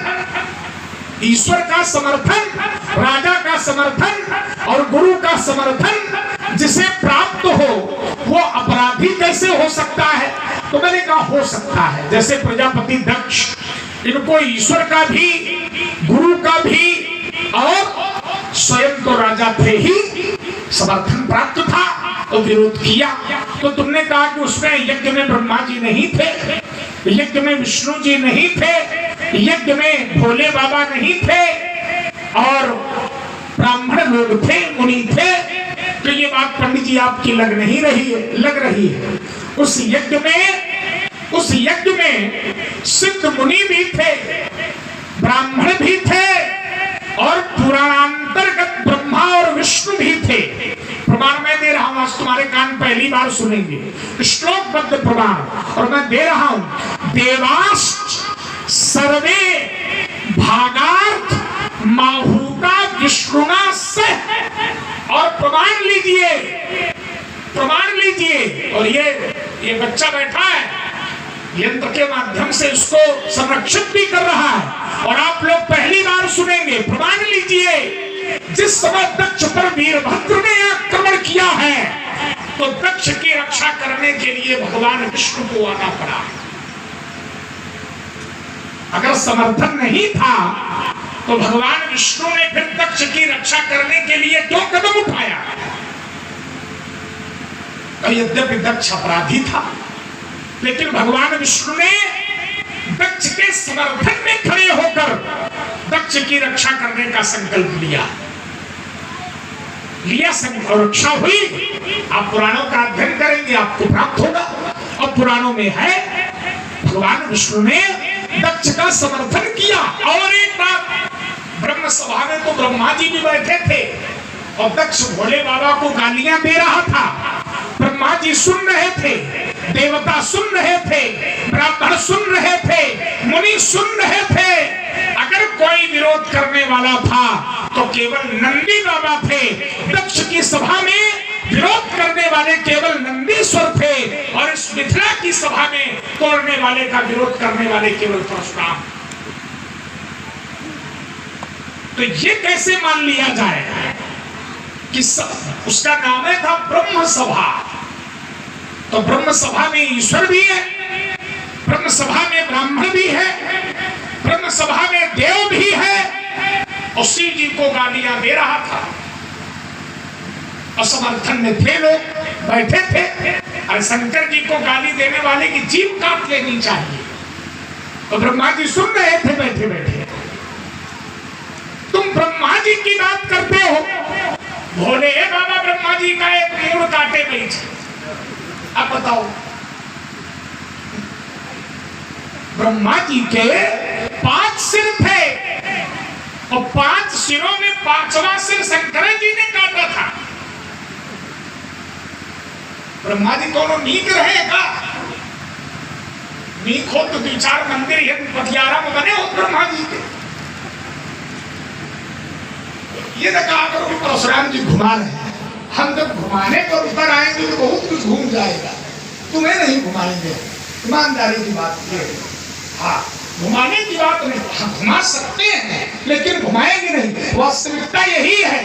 ईश्वर का समर्थन, राजा का समर्थन और गुरु का समर्थन जिसे प्राप्त हो वो अपराधी कैसे हो सकता है? तो मैंने कहा हो सकता है। जैसे प्रजापति दक्ष, इनको ईश्वर का भी, गुरु का भी और स्वयं तो राजा थे ही, समर्थन प्राप्त था तो विरोध किया। तो तुमने कहा कि उसमें यज्ञ में ब्रह्मा जी नहीं थे, यज्ञ में विष्णु जी नहीं थे, यज्ञ में भोले बाबा नहीं थे और ब्राह्मण लोग थे, मुनि थे। तो ये बात पंडित जी आपकी लग नहीं रही है, लग रही है। उस यज्ञ में सिद्ध मुनि भी थे, ब्राह्मण भी थे और पुराणांतर्गत ब्रह्मा और विष्णु भी थे। प्रमाण मैं दे रहा हूं, आज तुम्हारे कान पहली बार सुनेंगे श्लोकबद्ध प्रमाण, और मैं दे रहा हूं। देवाश्च सर्वे भागार्थ माहूता विष्णुना से, और प्रमाण लीजिए, प्रमाण लीजिए। और ये बच्चा बैठा है, यंत्र के माध्यम से उसको संरक्षित भी कर रहा है, और आप लोग पहली बार सुनेंगे। प्रमाण लीजिए, जिस समय दक्ष पर वीरभद्र ने आक्रमण किया है, तो दक्ष की रक्षा करने के लिए भगवान विष्णु को आना पड़ा। अगर समर्थन नहीं था तो भगवान विष्णु ने फिर दक्ष की रक्षा करने के लिए 2 कदम उठाया। यद्यपि दक्ष अपराधी था, लेकिन भगवान विष्णु ने दक्ष के समर्थन में खड़े होकर दक्ष की रक्षा करने का संकल्प लिया। और रक्षा हुई। आप पुराणों का अध्ययन करेंगे, आपको प्राप्त होगा। और पुराणों में है, भगवान विष्णु ने दक्ष का समर्थन किया। और एक बात, ब्रह्म सभा में तो ब्रह्मा जी भी बैठे थे, और दक्ष भोले बाबा को गालियां दे रहा था। ब्रह्मा जी सुन रहे थे, देवता सुन रहे थे, ब्राह्मण सुन रहे थे, मुनि सुन रहे थे। अगर कोई विरोध करने वाला था तो केवल नंदी बाबा थे। दक्ष की सभा में विरोध करने वाले केवल नंदीश्वर थे, और इस मिथिला की सभा में तोड़ने वाले का विरोध करने वाले केवल परशुराम। तो ये कैसे मान लिया जाए कि उसका नाम है था ब्रह्म सभा। तो ब्रह्म सभा में ईश्वर भी है, ब्रह्म सभा में ब्राह्मण भी है, ब्रह्म सभा में देव भी है, और शिव जी को गालियां दे रहा था। असमर्थन में थे लोग, बैठे थे। अरे शंकर जी को गाली देने वाले की जीभ काट लेनी चाहिए। तो ब्रह्मा जी सुन रहे थे बैठे बैठे। तुम ब्रह्मा जी की बात करते हो, भोले बाबा ब्रह्मा जी का एक पेड़ काटे बैठे। अब बताओ, ब्रह्मा जी के 5 सिर थे, और 5 सिरों में 5वां सिर शंकर जी ने काटा था। ब्रह्मा जी दोनों नीक रहेगा, नीक हो तो 2-4 मंदिर पटियारा में बने हो ब्रह्मा जी के। ये ना कहा करो कि परशुराम जी घुमा रहे हैं। हम जब घुमाने पर ऊपर आएंगे तो बहुत कुछ घूम जाएगा, तुम्हें नहीं घुमाएंगे। ईमानदारी की बात ये है। हाँ, घुमाने की बात नहीं, हम घुमा सकते हैं लेकिन घुमाएंगे नहीं। वास्तविकता यही है,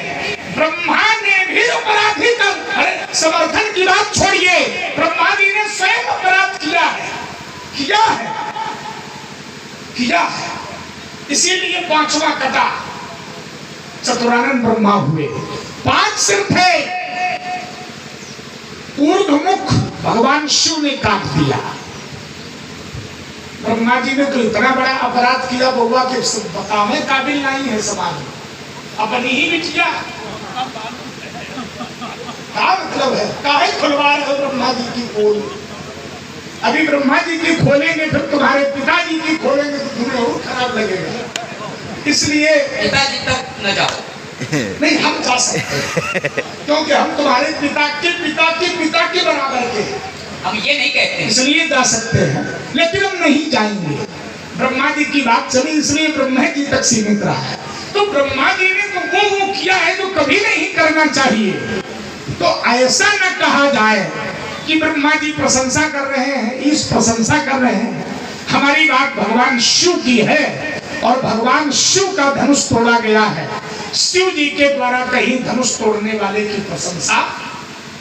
ब्रह्मा ने भी अपराधी का समर्थन की बात छोड़िए, ब्रह्मा जी ने स्वयं अपराध किया है, किया है, किया है। इसीलिए 5वां कटा। चतुरानंद ब्रह्मा हुए, 5 सिर थे, ऊर्ध्वमुख भगवान शिव ने काट दिया। ब्रह्मा जी ने तो इतना बड़ा अपराध किया बउआ के बताने काबिल नहीं है समाज में। अपनी ही बिटिया, क्या मतलब है, काहे खुलवा रहे हो ब्रह्मा जी की पोल? अभी ब्रह्मा जी की खोलेंगे, फिर तुम्हारे पिताजी की खोलेंगे तो तुम्हें और खराब लगेगा। इसलिए पिताजी तक न जाओ। नहीं, हम जा सकते क्योंकि हम तुम्हारे पिता के पिता के पिता के बराबर के। हम ये नहीं कहते, इसलिए जा सकते हैं, लेकिन हम नहीं जाएंगे। ब्रह्मा जी की बात चली, इसलिए ब्रह्मा जी तक सीमित रहा है। तो ब्रह्मा जी ने तो वो किया है जो कभी नहीं करना चाहिए। तो ऐसा न कहा जाए कि ब्रह्मा जी प्रशंसा कर रहे हैं, इस प्रशंसा कर रहे हैं। हमारी बात भगवान शिव की है, और भगवान शिव का धनुष तोड़ा गया है। शिव जी के द्वारा कहीं धनुष तोड़ने वाले की प्रशंसा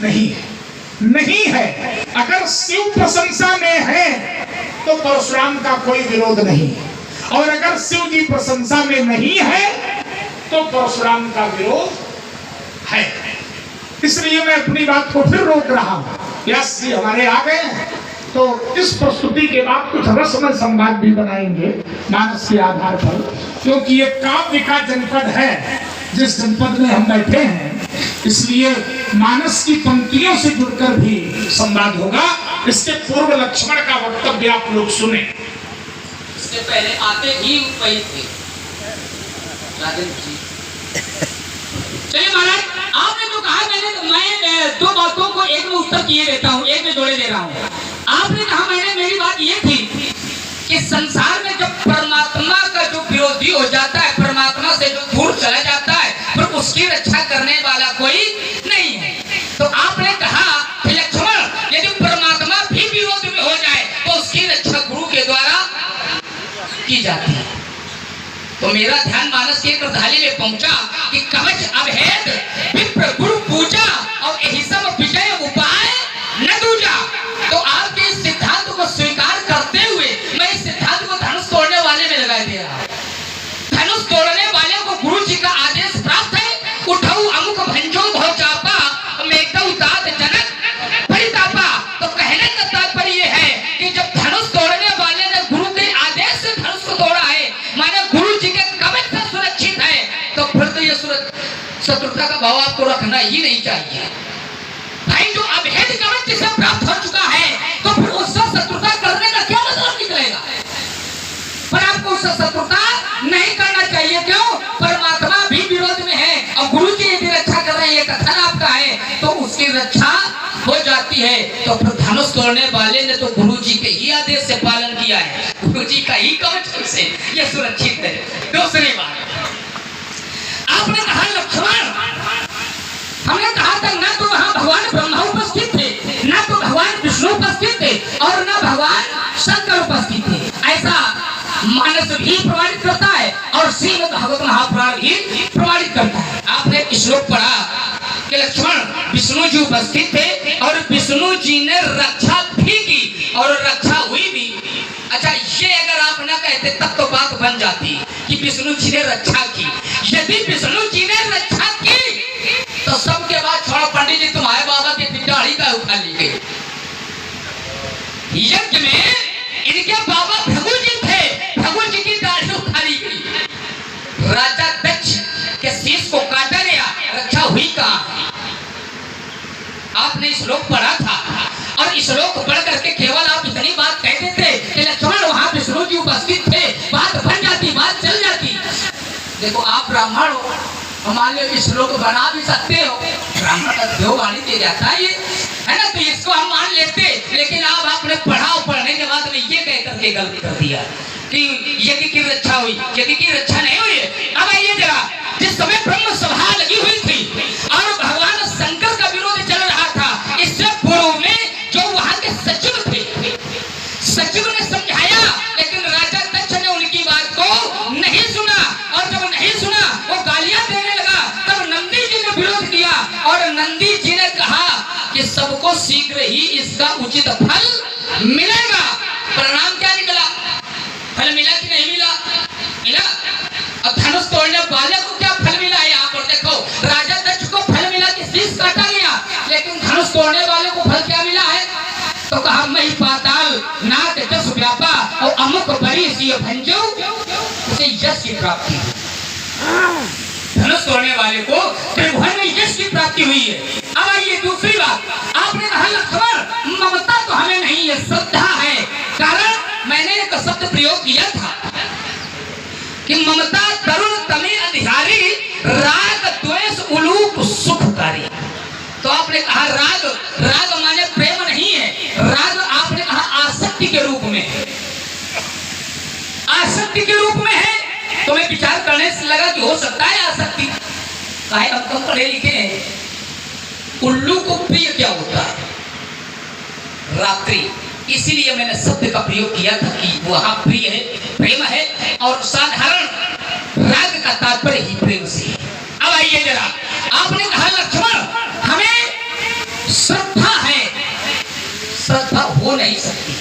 नहीं है, नहीं है। अगर शिव प्रशंसा में है तो परशुराम का कोई विरोध नहीं है, और अगर शिव जी प्रशंसा में नहीं है तो परशुराम का विरोध है। इसलिए मैं अपनी बात को फिर रोक रहा हूं। व्यास जी हमारे आ गए हैं, तो इस प्रस्तुति के बाद कुछ रसमय संवाद भी बनाएंगे मानस के आधार पर, क्योंकि ये काव्य का जनपद है जिस जनपद में हम बैठे हैं, इसलिए मानस की पंक्तियों से जुड़कर भी संवाद होगा। इसके पूर्व लक्ष्मण का वक्तव्य आप लोग सुने। इससे पहले आते ही वही थे राजन जी। दो बातों को एक में उत्तर किए देता हूँ, एक में जोड़े दे रहा हूँ। आपने कहा, मैंने मेरी बात ये थी कि संसार में जब परमात्मा का जो विरोधी हो जाता है, परमात्मा से जो दूर चला जाता है, फिर उसकी रक्षा करने वाला कोई नहीं है। तो आपने कहा कि लक्ष्मण, यदि परमात्मा भी विरोध में हो जाए तो उसकी रक्षा गुरु के द्वारा की जाती है। तो मेरा ध्यान मानस के प्रधाली में पहुंचा कि कवच अभेद विप्र गुरु पूजा और यही सब विजय उपाय न दूजा। तो आपके इस सिद्धांत को स्वीकार करते हुए मैं इस सिद्धांत को धनुष तोड़ने वाले में लगा दे रहा हूं। धनुष तोड़ने वाले को गुरु जी का आदेश प्राप्त है, उठाऊ अमुक भंजो भव चापा मेघदऊ तात जनक परितापा। तो कहने का तात्पर्य है कि जब धनुष तोड़ने वाले ने गुरु के आदेश से धनुष को तोड़ा है, माने गुरु जी के कवच से सुरक्षित है, तो फिर तो ये शत्रुता का भाव आपको रखना ही नहीं चाहिए। भाई जो अभेद कवच जिसे प्राप्त हो चुका है, तो फिर उससे शत्रुता करने का क्या मतलब निकलेगा? पर आपको उससे शत्रुता नहीं करना चाहिए। क्यों? परमात्मा भी विरोध में है और गुरु जी यदि रक्षा कर रहे हैं, ये कथन आपका है, तो उसकी रक्षा हो जाती है। तो फिर धनुष तोड़ने वाले ने तो गुरु जी के ही आदेश से पालन किया है, गुरु जी का ही कवच से ये सुरक्षित है। दूसरी बात, आपने कहा लक्ष्मण, हमने कहा था ना तो वहां भगवान ब्रह्मा उपस्थित थे, ना तो भगवान विष्णु उपस्थित थे और ना भगवान शंकर उपस्थित थे। ऐसा मानस भी प्रमाणित करता है और श्रीमद् भागवत महापुराण भी प्रमाणित करता है। आपने श्लोक पढ़ा कि लक्ष्मण, विष्णु जी उपस्थित थे और विष्णु जी ने रक्षा भी की और रक्षा हुई भी। अच्छा, ये अगर आप ना कहते तब तो बात बन जाती कि विष्णु जी ने रक्षा की। यदि विष्णु जी ने रक्षा की तो सबके बाद छोड़ो पंडित जी, तुम्हारे बाबा की दाढ़ी का उठा ली गई। यज्ञ में इनके बाबा भृगु जी थे, भृगु जी की दाढ़ी उठा ली गई। राजा दक्ष के शीश को काटा गया, रक्षा हुई कहां? आपने श्लोक पढ़ा था और श्लोक पढ़ करके केवल आप इतनी बात कह देते कि लक्ष्मण वहां विष्णु जी उपस्थित थे, बात बन जाती, बात चल जाती। देखो, आप ब्राह्मण हो, मान लो श्लोक बना भी सकते हो, ब्राह्मण का देववाणी दे जाता है ये, है ना, तो इसको हम मान लेते। लेकिन आप आपने पढ़ा और पढ़ने के बाद में ये कह करके गलती कर दिया कि यज्ञ की रक्षा हुई, यज्ञ की रक्षा नहीं हुई। अब आइए जरा, जिस समय ब्रह्म सभा लगी हुई थी और भगवान शंकर का विरोध चल रहा था, इससे पूर्व में जो वहां के सचिव थे, सचिव ने समझाया, लेकिन राजा दक्ष ने उनकी बात को नहीं सुना और जब नहीं सुना वो गालियां देने लगा। तब नंदी जी ने विरोध किया और नंदी जी ने कहा कि सबको शीघ्र ही इसका उचित फल मिलेगा। परिणाम क्या निकला? फल मिला कि नहीं मिला? मिला। और धनुष तोड़ने वाले को क्या फल मिला है? यहाँ पर देखो, राजा दक्ष को फल मिला कि शीश काटा गया, लेकिन धनुष तोड़ने वाले को फल क्या मिला है? तो कहा, मई पाताल नाथ जस व्यापा और अमुक बड़ी सी भंजो, उसे यश की प्राप्ति हुई। धनुष तोड़ने वाले को त्रिभुवन में यश की प्राप्ति हुई है। अब आइए दूसरी बात, आपने कहा लक्ष्मण, ममता तो हमें नहीं है, श्रद्धा है। कारण मैंने एक शब्द प्रयोग किया था कि ममता तरुण तमे अधिकारी, राग द्वेष उलूप सुखकारी। तो आपने कहा राग, राग माने प्रेम नहीं है, राग आपने कहा आसक्ति के रूप में, आसक्ति के रूप में है। तो मैं विचार करने से लगा कि हो सकता है आसक्ति, काहे हम कम पढ़े लिखे हैं। उल्लू को प्रिय क्या होता है? रात्रि। इसीलिए मैंने शब्द का प्रयोग किया था कि वहां प्रिय है, प्रेम है, और साधारण राग का तात्पर्य ही प्रेम से। अब आइए जरा, आपने कहा लक्ष्मण हमें श्रद्धा है, श्रद्धा हो नहीं सकती।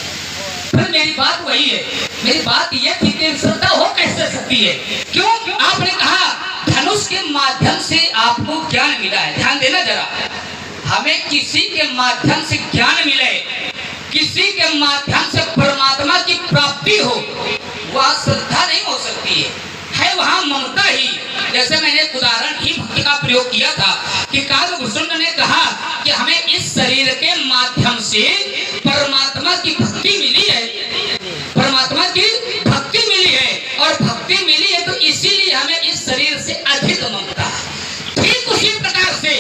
फिर मेरी बात वही है, मेरी बात यह थी कि श्रद्धा हो कैसे सकती है? क्यों? आपने कहा धनुष के माध्यम से आपको ज्ञान मिला है। ध्यान देना जरा, हमें किसी के माध्यम से ज्ञान मिले, किसी के माध्यम से परमात्मा की प्राप्ति हो, वह श्रद्धा नहीं हो सकती है वहां ममता ही। जैसे मैंने एक उदाहरण ही भक्ति का प्रयोग किया था कि कालभूषण ने कहा कि हमें इस शरीर के माध्यम से परमात्मा की भक्ति मिली है, परमात्मा की भक्ति मिली है, और भक्ति मिली है तो इसीलिए हमें इस शरीर से अधिक ममता है। ठीक उसी प्रकार से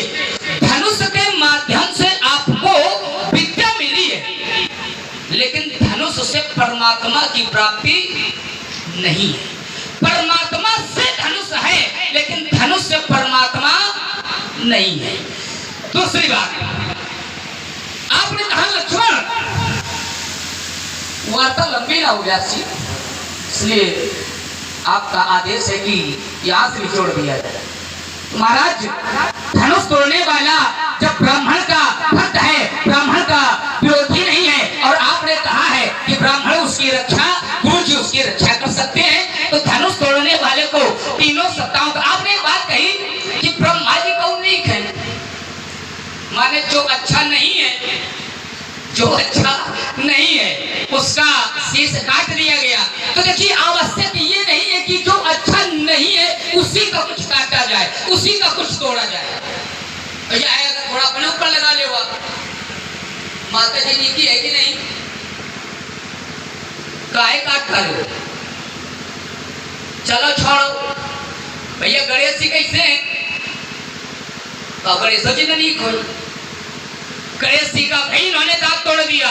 धनुष के माध्यम परमात्मा की प्राप्ति नहीं है। परमात्मा से धनुष है, लेकिन धनुष से परमात्मा नहीं है। दूसरी बात, आपने कहा लक्ष्मण, वार्ता लंबी ना हो जाती, इसलिए आपका आदेश है कि यहां से निचोड़ दिया जाए। महाराज, धनुष तोड़ने वाला जब ब्राह्मण का भक्त है, ब्राह्मण का विरोधी नहीं है, और आपने कहा है कि ब्राह्मण उसकी रक्षा, गुरु जी उसकी रक्षा कर सकते हैं, तो धनुष तोड़ने वाले को तीनों सत्ताओं का, आपने एक बात कही कि ब्रह्मा जी को उन्नीक है, माने जो अच्छा नहीं है, जो अच्छा नहीं है उसका शीश काट दिया गया। तो देखिए, आवश्यक ये नहीं है कि जो अच्छा नहीं है उसी का कुछ काटा जाए, उसी का कुछ तोड़ा जाए। भैया अगर थोड़ा अपने ऊपर लगा ले, माता जी नीति है कि नहीं, काहे काट खा लो, चलो छोड़ो। भैया गणेश जी कैसे हैं, तो गणेश जी ने नहीं खोई, गणेश जी का भाई इन्होंने दांत तोड़ दिया,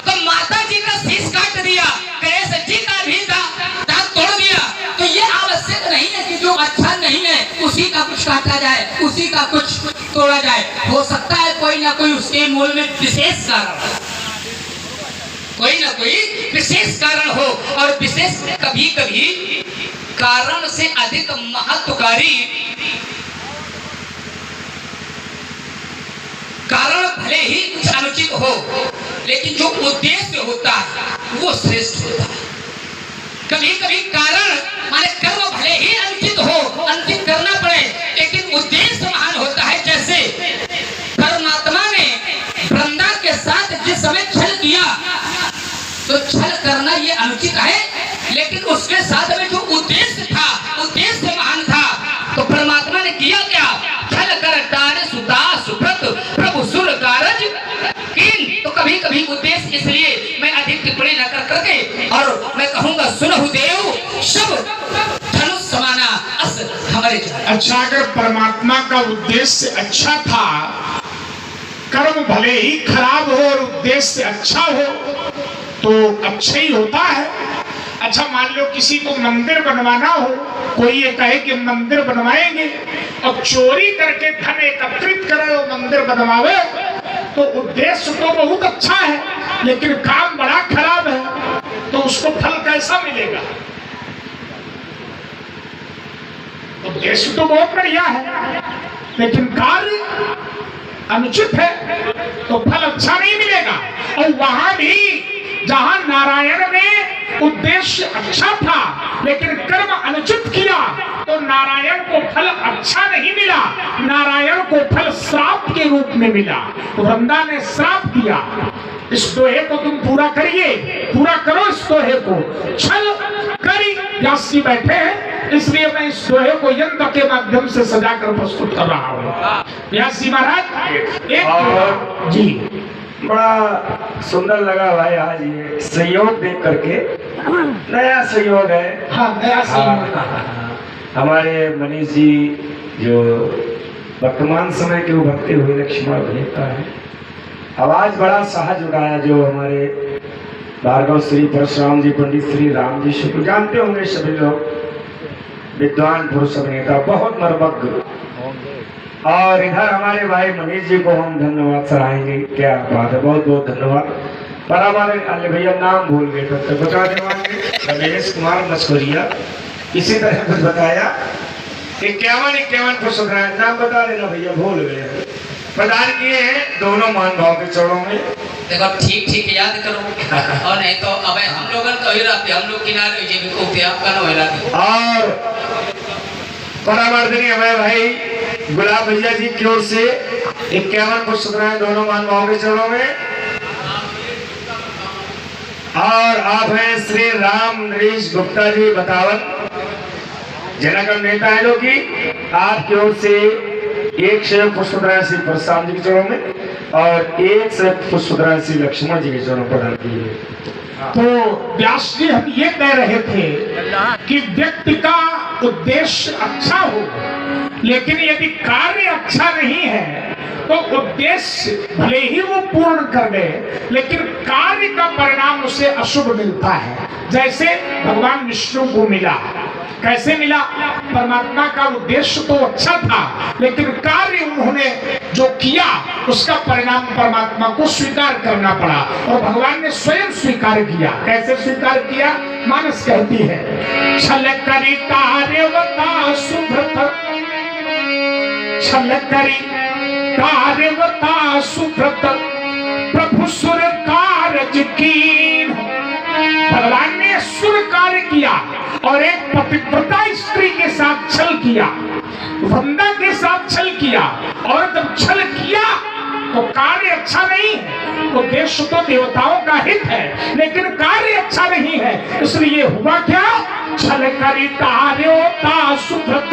तो माता जी का शीश काट दिया, गणेश जी का भी दांत तोड़ दिया। तो ये आवश्यक नहीं है कि जो अच्छा नहीं है उसी का कुछ काटा जाए, उसी का कुछ तोड़ा जाए। हो सकता है कोई ना कोई उसके मूल में विशेष कारण, कोई ना कोई विशेष कारण हो, और विशेष कभी कभी कारण से अधिक महत्वकारी, कारण भले ही कुछ अनुचित हो, लेकिन जो उद्देश्य होता है वो श्रेष्ठ होता है। कभी कभी कारण माने कर्म भले ही अनुचित हो, अनुचित करना पड़े, लेकिन उद्देश्य महान होता है। जैसे परमात्मा ने वृंदा के साथ जिस समय छल किया, तो छल करना ये अनुचित है, लेकिन उसके साथ में जो उद्देश्य था, उद्देश्य महान था। तो परमात्मा ने किया क्या, छल कर तारे सुता सुप्रत प्रभु सुर कारज कीन। तो कभी कभी उद्देश्य, इसलिए मैं अधिक टिप्पणी न कर करके और मैं कहूंगा, सुनहु देव सब धनुष समाना अस हमारे। अच्छा, अगर परमात्मा का उद्देश्य अच्छा था, कर्म भले ही खराब हो और उद्देश्य अच्छा हो तो अच्छा ही होता है। अच्छा, मान लो किसी को मंदिर बनवाना हो, कोई ये कहे कि मंदिर बनवाएंगे और चोरी करके धन एकत्रित करे और मंदिर बनवावे, तो उद्देश्य तो बहुत अच्छा है, लेकिन काम बड़ा खराब है, तो उसको फल कैसा मिलेगा? उद्देश्य तो बहुत बढ़िया है, लेकिन कार्य अनुचित है, तो फल अच्छा नहीं मिलेगा। और वहां भी जहां नारायण ने उद्देश्य अच्छा था, लेकिन कर्म अनुचित किया, तो नारायण को फल अच्छा नहीं मिला, नारायण को फल श्राप के रूप में मिला। तो वृंदा ने श्राप दिया, इस दोहे को तुम पूरा करिए, पूरा करो इस दोहे को। छल करी, व्यास जी बैठे हैं, इसलिए मैं इस दोहे को यंत्र के माध्यम से सजाकर प्रस्तुत कर रहा हूँ। व्यास जी महाराज एक जी, बड़ा सुंदर लगा भाई आज ये सहयोग देख करके, नया सहयोग है। हाँ, नया सहयोग। हमारे मनीष जी जो वर्तमान समय के उभरते हुए लक्ष्मण अभिनेता है, आवाज बड़ा सहज उठाया, जो हमारे भार्गव श्री परशुराम जी, पंडित श्री राम जी शुक्ल, जानते होंगे सभी लोग, विद्वान पुरुष अभिनेता, बहुत मर्मज्ञ। और इधर हमारे भाई मनीष जी को हम धन्यवाद सराहेंगे, क्या बात है, बहुत बहुत धन्यवाद। पर हमारे अन्य भैया नाम भूल गए, तब तक बता देंगे, रमेश कुमार मछुरिया, इसी तरह कुछ बताया। 51 पुरुष नाम बता देना भैया, भूल गए। प्रदान किए हैं दोनों मान भाव के चरणों में। देखो ठीक ठीक याद करो, और नहीं तो अब हम लोग तो ही रहते, हम लोग किनारे जीविका उपयोग का हो रहते। और परामर्दनी हमारे भाई गुलाब भैया जी की ओर से 51 पुष्प दोनों मान भाव के चरणों में। और आप हैं श्री राम नरेश गुप्ता जी बतावन, जनगण नेता है लोग की, आपकी ओर से 1 से पुष्प श्री परशुराम जी के चरणों में और 1 से पुष्प श्री लक्ष्मण जी के चरणों प्रदान किए। तो व्यास जी हम ये कह रहे थे कि व्यक्ति का उद्देश्य अच्छा हो, लेकिन यदि कार्य अच्छा नहीं है तो उद्देश्य भले ही वो पूर्ण कर दे, लेकिन कार्य का परिणाम उसे अशुभ मिलता है। जैसे भगवान विष्णु को मिला, कैसे मिला? परमात्मा का उद्देश्य तो अच्छा था, लेकिन कार्य उन्होंने जो किया उसका परिणाम परमात्मा को स्वीकार करना पड़ा, और भगवान ने स्वयं स्वीकार किया। कैसे स्वीकार किया? मानस कहती है, छल करी कार्यवता सुभ्रत, छल करी कार्यवता सुभ्रत, प्रभु सुर कारज कीन। भगवान ने सुर कार्य किया और एक पतिव्रता स्त्री के साथ छल किया, वृंदा के साथ छल किया, और जब छल किया तो कार्य अच्छा नहीं है। उद्देश्य तो देवताओं का हित है, लेकिन कार्य अच्छा नहीं है। इसलिए हुआ क्या? छल करी कार्योता सुभ्रत,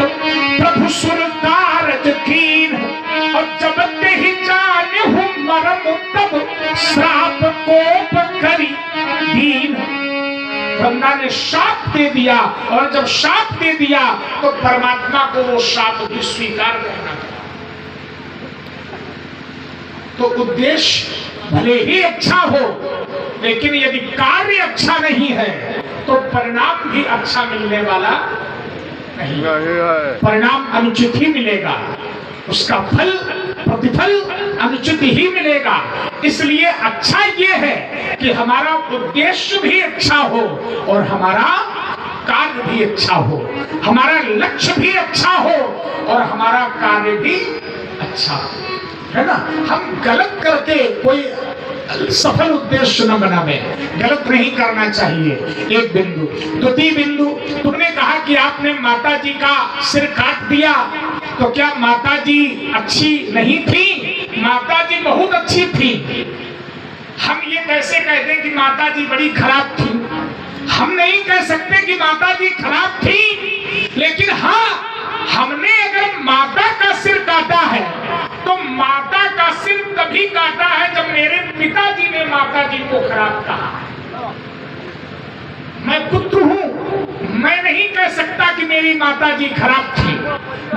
प्रभु सुर कारज कीन। और जब ते ही जाने हूँ मरम, तब श्राप कोप करी दीन। वृंदा ने शाप दे दिया, और जब शाप दे दिया तो परमात्मा को वो शाप भी स्वीकार करना पड़ा। तो उद्देश्य भले ही अच्छा हो, लेकिन यदि कार्य अच्छा नहीं है तो परिणाम भी अच्छा मिलने वाला नहीं है। परिणाम अनुचित ही मिलेगा, उसका फल प्रतिफल अनुचित ही मिलेगा। इसलिए अच्छा ये है कि हमारा उद्देश्य भी अच्छा हो और हमारा कार्य भी अच्छा हो, हमारा लक्ष्य भी अच्छा हो और हमारा कार्य भी अच्छा हो, है ना। हम गलत करके कोई सफल उद्देश्य न बनावे, गलत नहीं करना चाहिए। एक बिंदु। द्वितीय बिंदु, तुमने कहा कि आपने माता जी का सिर काट दिया, तो क्या माता जी अच्छी नहीं थी? माता जी बहुत अच्छी थी। हम ये कैसे कहते हैं कि माता जी बड़ी खराब थी? हम नहीं कह सकते कि माता जी खराब थी, लेकिन हाँ, हमने अगर माता का सिर काटा है तो माता का सिर तभी काटा है जब मेरे पिताजी ने माता जी को खराब कहा। मैं पुत्र हूं, मैं नहीं कह सकता कि मेरी माता जी खराब थी,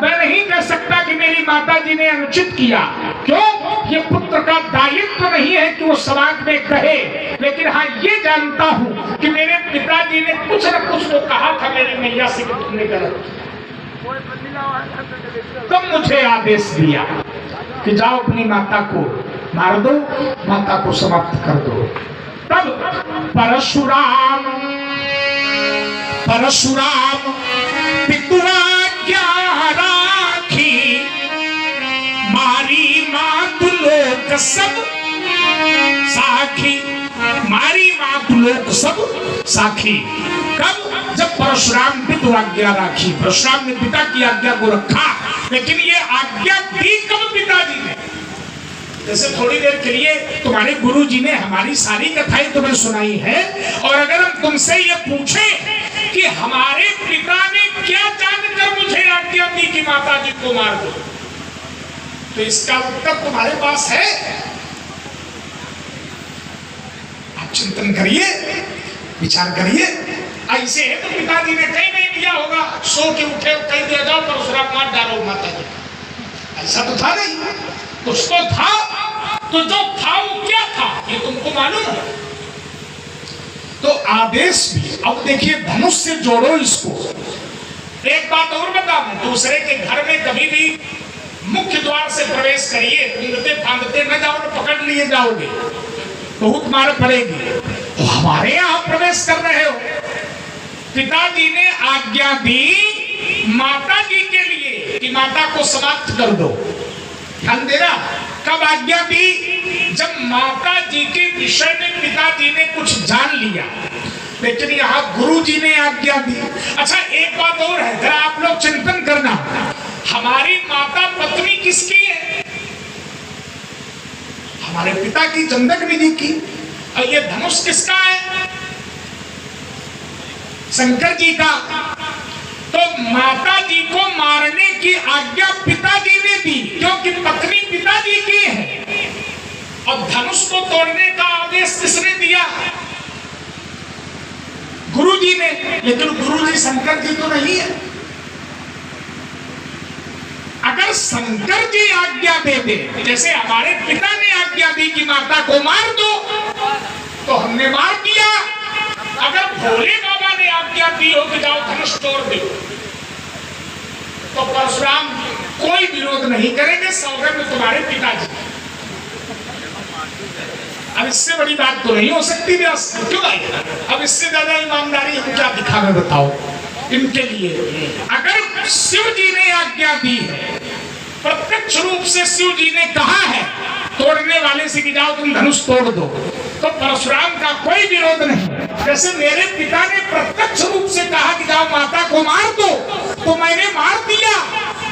मैं नहीं कह सकता कि मेरी माता जी ने अनुचित किया। क्यों? ये पुत्र का दायित्व नहीं है कि वो समाज में कहे, लेकिन हाँ ये जानता हूं कि मेरे पिताजी ने कुछ न कुछ तो कहा था मेरी मैया से कि तुमने गलत किया। तब मुझे आदेश दिया कि जाओ अपनी माता को मार दो, माता को समाप्त कर दो। तब परशुराम पितुराज्ञा राखी, मारी मात लोक सब साखी, मारी मात लोक सब साखी। कब? जब परशुराम पितुराज्ञा राखी। परशुराम ने पिता की आज्ञा को रखा, लेकिन ये आज्ञा दी कब? पिताजी ने। जैसे थोड़ी देर के लिए तुम्हारे गुरु जी ने हमारी सारी कथाएं तुम्हें सुनाई है, और अगर हम तुमसे ये पूछें कि हमारे पिता ने क्या जानकर मुझे आज्ञा दी कि माता जी को मार दो, तो इसका उत्तर तुम्हारे पास है। आप चिंतन करिए, विचार करिए। ऐसे है तो पिताजी ने कहीं नहीं दिया होगा, सो के उठे कहीं दिया जाओ परशुराम मार डालो माता जी, ऐसा तो था नहीं। कुछ तो था, तो जो था वो क्या था ये तुमको मालूम है। तो आदेश भी। अब देखिए, धनुष से जोड़ो इसको। एक बात और बता दूं, दूसरे के घर में कभी भी मुख्य द्वार से प्रवेश करिए, ढूंढते फांदते न जाओ, पकड़ लिए जाओगे, बहुत मार पड़ेगी। तो हमारे यहाँ प्रवेश कर रहे हो, पिताजी ने आज्ञा दी माता जी के लिए कि माता को समाप्त कर दो। ध्यान देना, कब आज्ञा दी? जब माता जी के विषय में पिताजी ने कुछ जान लिया, लेकिन यहाँ गुरु जी ने आज्ञा दी। अच्छा, एक बात और है, जरा आप लोग चिंतन करना, हमारी माता पत्नी किसकी है? हमारे पिता की, जमदग्नि जी की। और ये धनुष किसका है? शंकर जी का। तो माता जी को मारने की आज्ञा पिताजी ने दी, क्योंकि पत्नी पिताजी की है। और धनुष को तोड़ने का आदेश किसने दिया? गुरु जी ने। लेकिन गुरु जी शंकर जी तो नहीं है। अगर अगर शंकर जी आज्ञा दे दे, जैसे हमारे पिता ने आज्ञा दी कि माता को मार दो, तो हमने मार दिया। अगर भोले बाबा ने आज्ञा दी हो कि जाओ धनुष तोड़ दो, तो परशुराम कोई विरोध नहीं करेंगे, सौगंध तुम्हारे पिताजी। अब इससे बड़ी बात तो नहीं हो सकती व्यास, क्यों भाई? अब इससे ज्यादा ईमानदारी हम क्या दिखावे बताओ इनके लिए। अगर शिव जी ने आज्ञा दी है, प्रत्यक्ष रूप से शिव जी ने कहा है तोड़ने वाले से कि जाओ तुम धनुष तोड़ दो, तो परशुराम का कोई विरोध नहीं। जैसे मेरे पिता ने प्रत्यक्ष रूप से कहा कि जाओ माता को मार दो, तो मैंने मार दिया।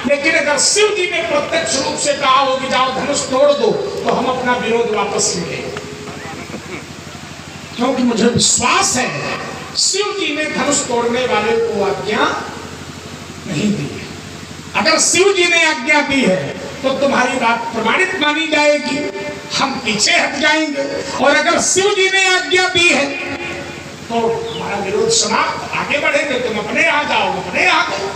लेकिन अगर शिव जी ने प्रत्यक्ष रूप से कहा हो कि जाओ धनुष तोड़ दो, तो हम अपना विरोध वापस लेंगे, क्योंकि मुझे विश्वास है शिव जी ने धनुष तोड़ने वाले को आज्ञा नहीं दी है। अगर शिव जी ने आज्ञा दी है तो तुम्हारी बात प्रमाणित मानी जाएगी, हम पीछे हट जाएंगे। और अगर शिव जी ने आज्ञा दी है तो हमारा विरोध समाप्त, आगे बढ़ेंगे। तुम अपने यहाँ जाओ, अपने यहाँ जाओ,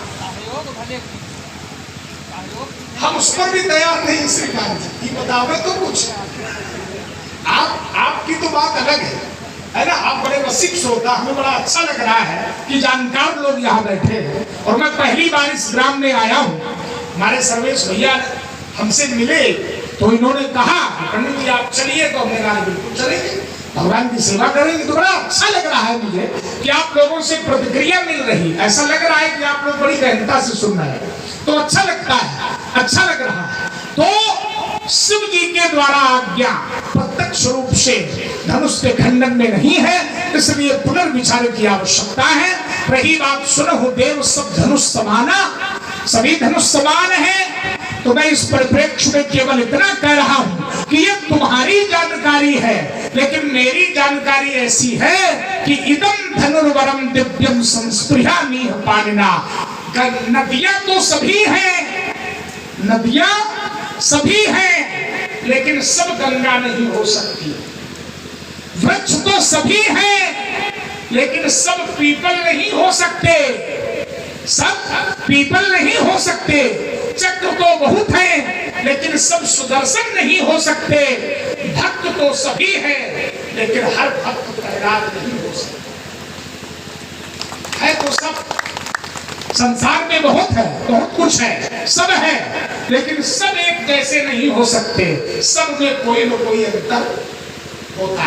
हम उस पर भी तैयार नहीं। श्रीकांत जी बताओ तो कुछ, आपकी तो बात अलग है ना, आप बड़े रसिक श्रोता, हमें बड़ा अच्छा लग रहा है कि जानकार लोग यहाँ बैठे हैं। और मैं पहली बार इस ग्राम में आया हूँ, हमारे सर्वेश भैया हमसे मिले तो इन्होंने कहा पंडित जी आप चलिए, तो हमने कहा बिल्कुल चलेंगे, भगवान की सेवा करेंगे। तो बड़ा अच्छा लग रहा है मुझे कि आप लोगों से प्रतिक्रिया मिल रही, ऐसा लग रहा है कि आप लोग बड़ी गहनता से सुन रहे हैं, तो अच्छा लगता है, अच्छा लग रहा है। तो शिव जी के द्वारा आज्ञा प्रत्यक्ष रूप से धनुष के खंडन में नहीं है, इसलिए पुनर्विचार की आवश्यकता है। रही बात सुनो देव सब धनुष समाना, सभी धनुष समान है, तो मैं इस परिप्रेक्ष्य में केवल इतना कह रहा हूं कि ये तुम्हारी जानकारी है, लेकिन मेरी जानकारी ऐसी है कि इदम धनुर्वरम दिव्यम संस्पृहामि पानिना। नदियां तो सभी हैं, नदियां सभी हैं, लेकिन सब गंगा नहीं हो सकती। वृक्ष तो सभी हैं, लेकिन सब पीपल नहीं हो सकते, सब पीपल नहीं हो सकते। चक्र तो बहुत है, लेकिन सब सुदर्शन नहीं हो सकते। भक्त तो सभी हैं, लेकिन हर भक्त प्रहलाद नहीं हो सकते। है तो सब, संसार में बहुत है, बहुत कुछ है, सब है, लेकिन सब एक जैसे नहीं हो सकते। सब में कोई न कोई अंतर होता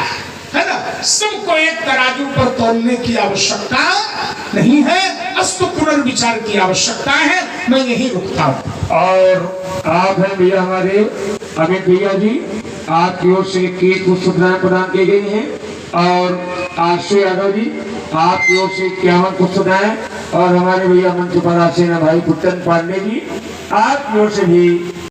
है ना। सबको एक तराजू पर तोलने की आवश्यकता नहीं है, अस्तु पुनर्विचार की आवश्यकता है। मैं यही रुकता हूँ। और आप हैं भैया हमारे अमित भैया जी, आपकी ओर से केक पुष्पदान प्रदान की गई हैं। और आशु यादव जी, आपकी ओर से 51 पुष्पदान, और हमारे भैया मंच पर आसीन भाई पुट्टन पांडे जी, आपकी ओर से भी